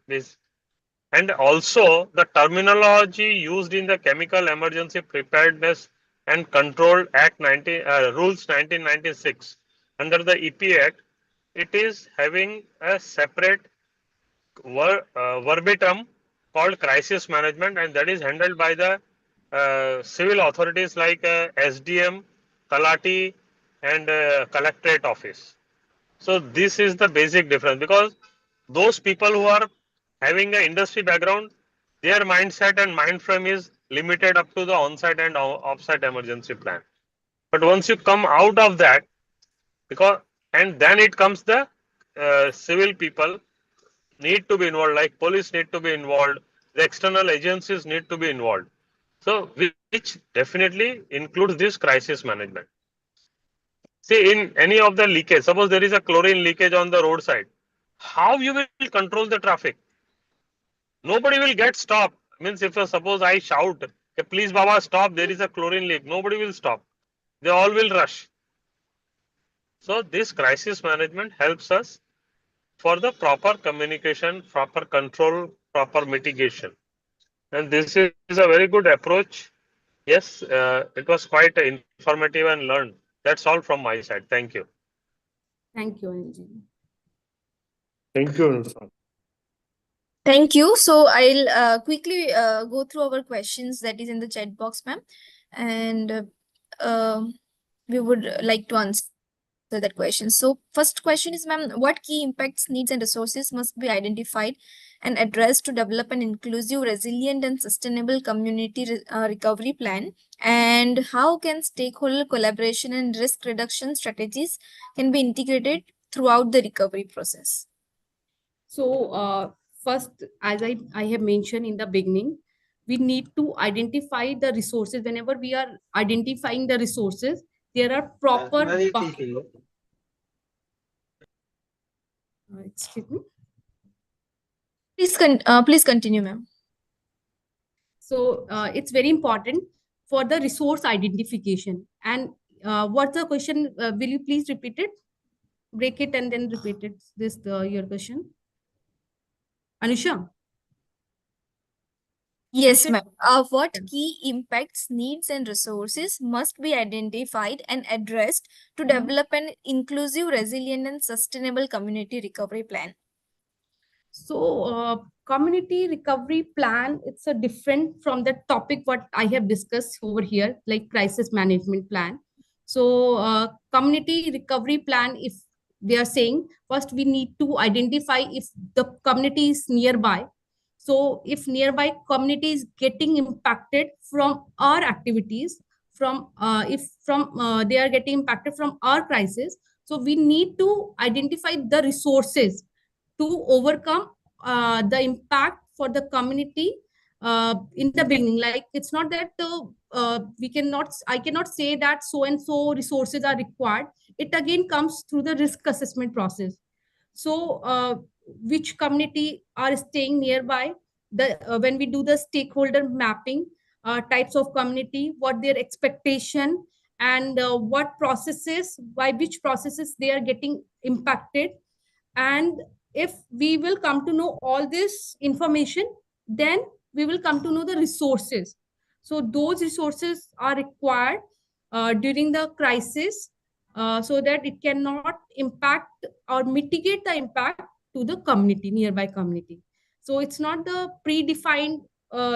And also the terminology used in the Chemical Emergency Preparedness and Control Act Rules 1996 under the EP Act, it is having a separate verbatim called crisis management, and that is handled by the civil authorities like SDM, Kalati and Collectorate Office. So this is the basic difference, because those people who are having an industry background, their mindset and mind frame is limited up to the on-site and off-site emergency plan. But once you come out of that, and then it comes the civil people need to be involved, like police need to be involved, the external agencies need to be involved. So which definitely includes this crisis management. See, in any of the leakage, suppose there is a chlorine leakage on the roadside, how you will control the traffic? Nobody will get stopped. Means if suppose I shout, hey, please Baba stop, there is a chlorine leak, nobody will stop. They all will rush. So this crisis management helps us for the proper communication, proper control, proper mitigation. And this is a very good approach. Yes, it was quite informative and learned. That's all from my side. Thank you. Thank you, Anil ji. Thank you, Anusha. Thank you. So I'll quickly go through our questions that is in the chat box, ma'am, and we would like to answer that question. So first question is, ma'am, what key impacts, needs and resources must be identified and addressed to develop an inclusive, resilient and sustainable community recovery plan? And how can stakeholder collaboration and risk reduction strategies can be integrated throughout the recovery process? So first, as I have mentioned in the beginning, we need to identify the resources. Whenever we are identifying the resources, there are proper buckets. Excuse me. Please continue, ma'am. So it's very important for the resource identification. And what's the question? Will you please repeat it? Break it and then repeat it. Your question. Anusha? Yes, Okay. ma'am. What Yeah. key impacts, needs, and resources must be identified and addressed to Mhm. develop an inclusive, resilient, and sustainable community recovery plan? So, community recovery plan, it's a different from the topic what I have discussed over here, like crisis management plan. So, community recovery plan, if they are saying, first we need to identify if the community is nearby. So, if nearby community is getting impacted from our activities, from if from they are getting impacted from our crisis, so we need to identify the resources to overcome the impact for the community in the beginning. Like, it's not that I cannot say that so and so resources are required. It again comes through the risk assessment process. So which community are staying nearby, when we do the stakeholder mapping, types of community, what their expectation, and what processes, by which processes they are getting impacted. And if we will come to know all this information, then we will come to know the resources. So those resources are required during the crisis, so that it cannot impact or mitigate the impact to the community, nearby community. So it's not the predefined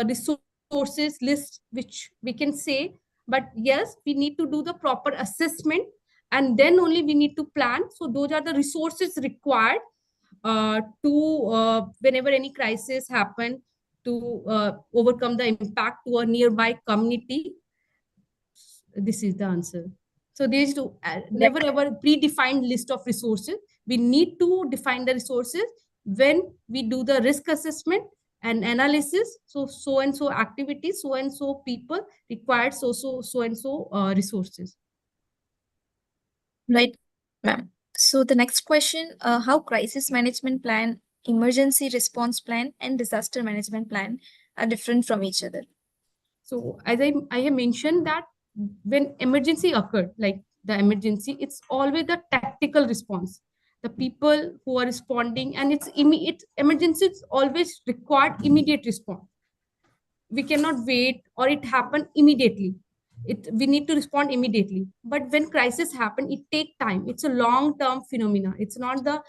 resources list which we can say, but yes, we need to do the proper assessment, and then only we need to plan. So those are the resources required to whenever any crisis happen, to overcome the impact to a nearby community. This is the answer. So there is never ever predefined list of resources. We need to define the resources when we do the risk assessment and analysis. So and so activities, so and so people required, so and so resources. Right, ma'am. So the next question, how crisis management plan, emergency response plan, and disaster management plan are different from each other? So as I have mentioned that when emergency occurred, like the emergency, it's always the tactical response. The people who are responding, and it's immediate. Emergency is always required immediate response. We cannot wait, or it happen immediately. We need to respond immediately. But when crisis happen, it take time. It's a long term phenomena. It's not the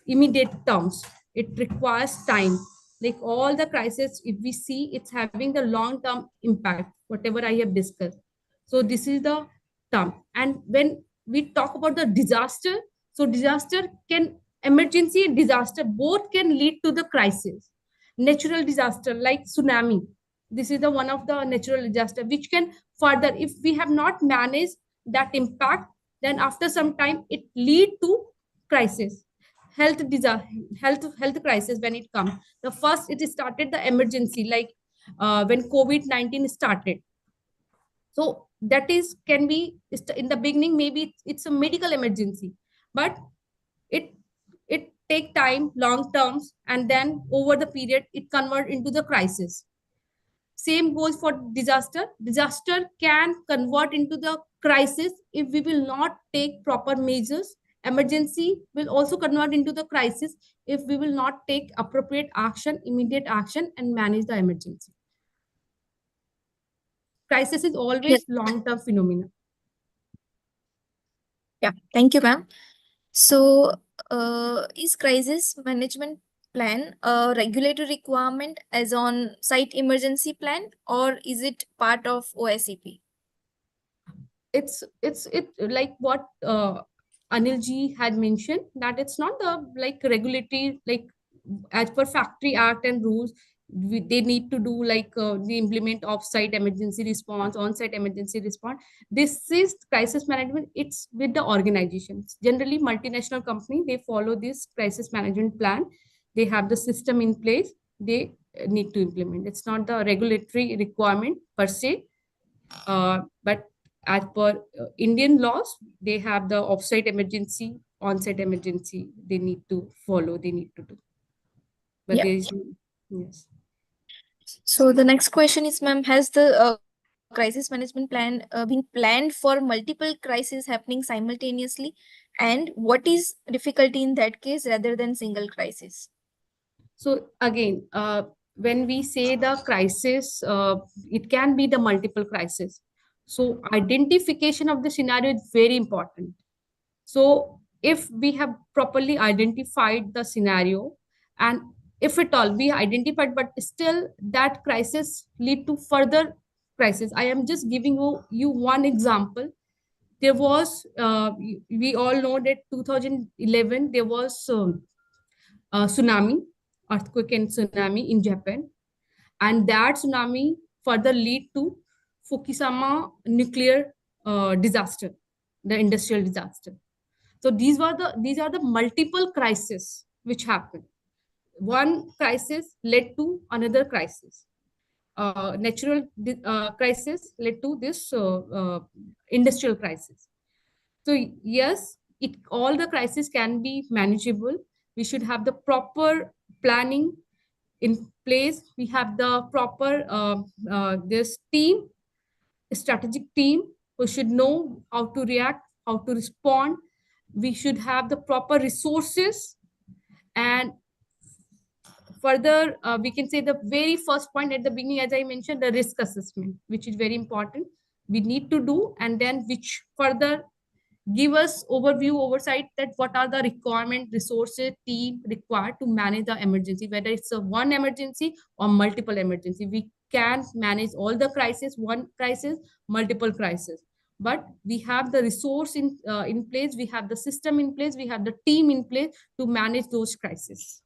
immediate terms. It requires time. Like all the crisis, if we see, it's having the long term impact, whatever I have discussed. So this is the term. And when we talk about the disaster, so disaster can, emergency and disaster both can lead to the crisis. Natural disaster like tsunami, this is the one of the natural disaster which can further, if we have not managed that impact, then after some time it lead to crisis. Health crisis, when it comes, the first it started the emergency, like when COVID-19 started. So that is, can be in the beginning, maybe it's a medical emergency, but it take time, long terms, and then over the period it convert into the crisis. Same goes for disaster. Disaster can convert into the crisis if we will not take proper measures. Emergency will also convert into the crisis if we will not take appropriate action, immediate action, and manage the emergency. Crisis is always long-term phenomena. Yeah, thank you, ma'am. So, is crisis management plan a regulatory requirement as on site emergency plan, or is it part of OSEP? It's like what Anil ji had mentioned, that it's not the like regulatory, like as per Factory Act and rules, they need to do like the implement off-site emergency response, on-site emergency response. This is crisis management. It's with the organizations. Generally, multinational company, they follow this crisis management plan. They have the system in place. They need to implement. It's not the regulatory requirement per se, but as per Indian laws, they have the off-site emergency, on-site emergency. They need to follow. They need to do. But Yeah. there is, yes. So the next question is, ma'am, has the crisis management plan being planned for multiple crises happening simultaneously, and what is difficulty in that case rather than single crisis? So again, when we say the crisis, it can be the multiple crisis. So identification of the scenario is very important. So if we have properly identified the scenario, and if at all we identified, but still that crisis lead to further crisis. I am just giving you one example. There was, we all know that 2011, there was tsunami, earthquake and tsunami in Japan. And that tsunami further lead to Fukushima nuclear disaster, the industrial disaster. So these are the multiple crises which happened. One crisis led to another crisis. Natural crisis led to this industrial crisis. So yes, all the crises can be manageable. We should have the proper planning in place. We have the proper this team, strategic team, who should know how to react, how to respond. We should have the proper resources. And further, we can say the very first point at the beginning, as I mentioned, the risk assessment, which is very important. We need to do, and then which further give us overview, oversight that what are the requirement, resources, team required to manage the emergency, whether it's a one emergency or multiple emergency. We can manage all the crisis, one crisis, multiple crisis. But we have the resource in place, we have the system in place, we have the team in place to manage those crises.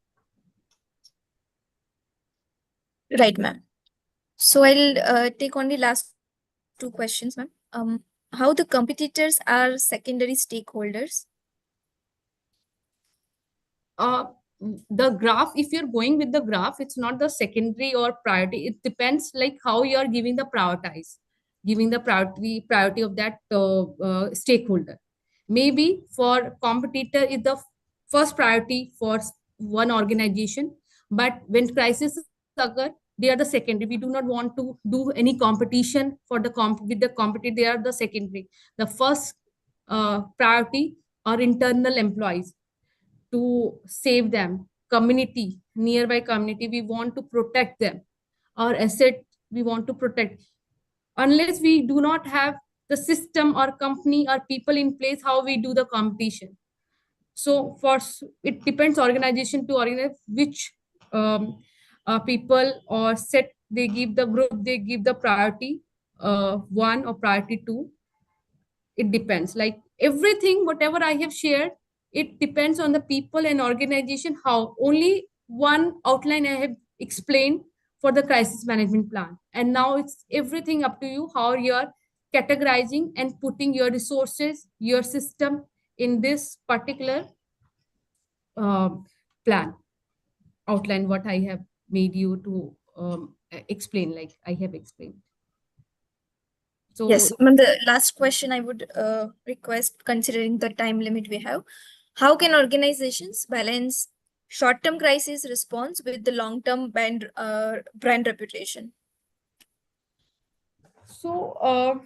Right, ma'am. So I'll take only last two questions, ma'am. How the competitors are secondary stakeholders? The graph, if you're going with the graph, it's not the secondary or priority. It depends like how you're giving the priority of that stakeholder. Maybe for competitor is the first priority for one organization, but when crisis occur, they are the secondary. We do not want to do any competition for the with the competitor. They are the secondary. The first priority are internal employees, to save them, community, nearby community, we want to protect them, our asset we want to protect. Unless we do not have the system or company or people in place, how we do the competition? So it depends organization to organize which people or set they give the group, they give the priority one or priority two. It depends, like everything whatever I have shared, it depends on the people and organization. How only one outline I have explained for the crisis management plan, and now it's everything up to you how you're categorizing and putting your resources, your system in this particular plan outline what I have made you to explain, like I have explained. So yes, ma'am, the last question I would request, considering the time limit we have, how can organizations balance short-term crisis response with the long-term brand reputation? So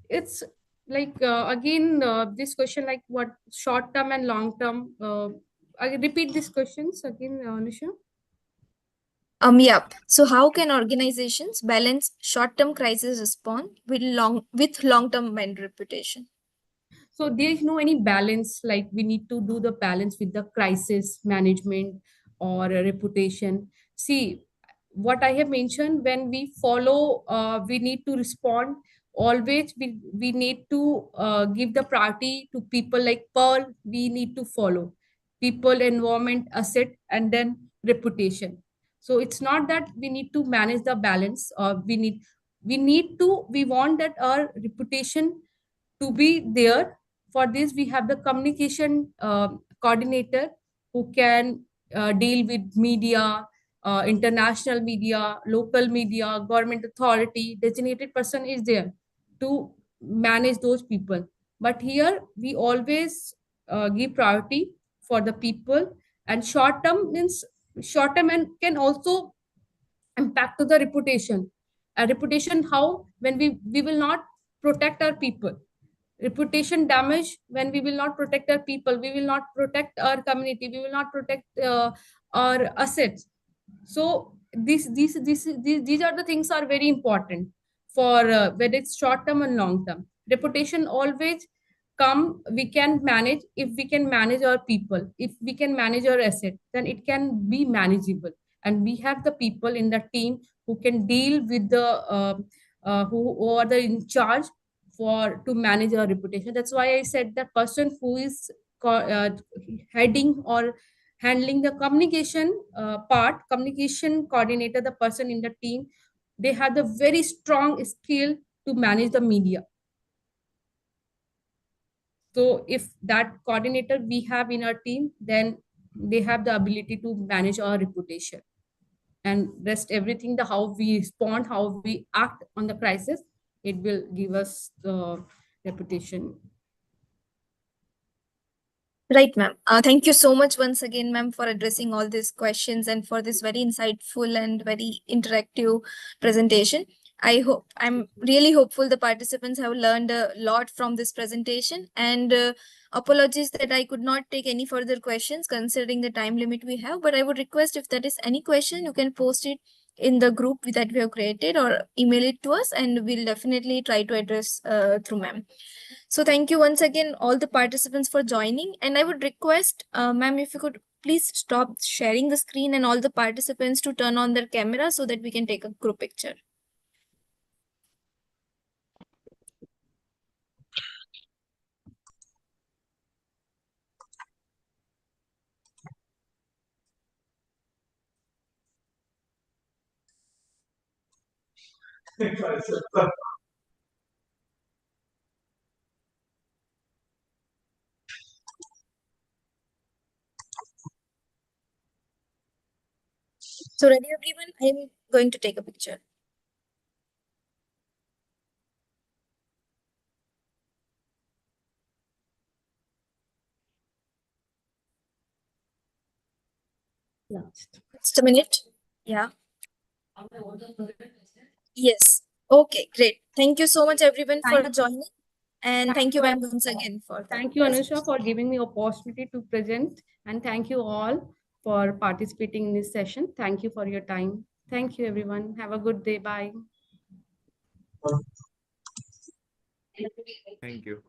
it's like again this question, like what short term and long term. I repeat these questions again, Nisha. Yeah. So how can organizations balance short-term crisis response with long-term brand reputation? So there is no any balance, like we need to do the balance with the crisis management or a reputation. See, what I have mentioned, when we follow, we need to respond. Always we need to give the priority to people like Pearl. We need to follow people, environment, asset, and then reputation. So it's not that we need to manage the balance, or we want that our reputation to be there. For this, we have the communication coordinator who can deal with media, international media, local media, government authority. Designated person is there to manage those people. But here we always give priority for the people, and short term means short term and can also impact to the reputation. A reputation, how? When we will not protect our people. Reputation damage when we will not protect our people, we will not protect our community, we will not protect our assets. So these are the things are very important for whether it's short term and long term. Reputation always come, we can manage if we can manage our people, if we can manage our asset, then it can be manageable. And we have the people in the team who can deal with the who are the in charge for to manage our reputation. That's why I said that person who is heading or handling the communication part, communication coordinator, the person in the team, they have the very strong skill to manage the media. So if that coordinator we have in our team, then they have the ability to manage our reputation. And rest everything, the how we respond, how we act on the crisis, it will give us the reputation. Right, ma'am. Thank you so much once again, ma'am, for addressing all these questions and for this very insightful and very interactive presentation. I'm really hopeful the participants have learned a lot from this presentation, and apologies that I could not take any further questions considering the time limit we have. But I would request, if there is any question, you can post it in the group that we have created or email it to us, and we'll definitely try to address through ma'am. So thank you once again, all the participants, for joining. And I would request, ma'am, if you could please stop sharing the screen and all the participants to turn on their camera so that we can take a group picture. So ready, everyone? I'm going to take a picture. Just a minute. Yeah. Yes. Okay, great. Thank you so much, everyone, for joining. And thank you, ma'am, once again for that. Thank you, Anusha, for giving me opportunity to present. And thank you all for participating in this session. Thank you for your time. Thank you, everyone. Have a good day. Bye. Thank you.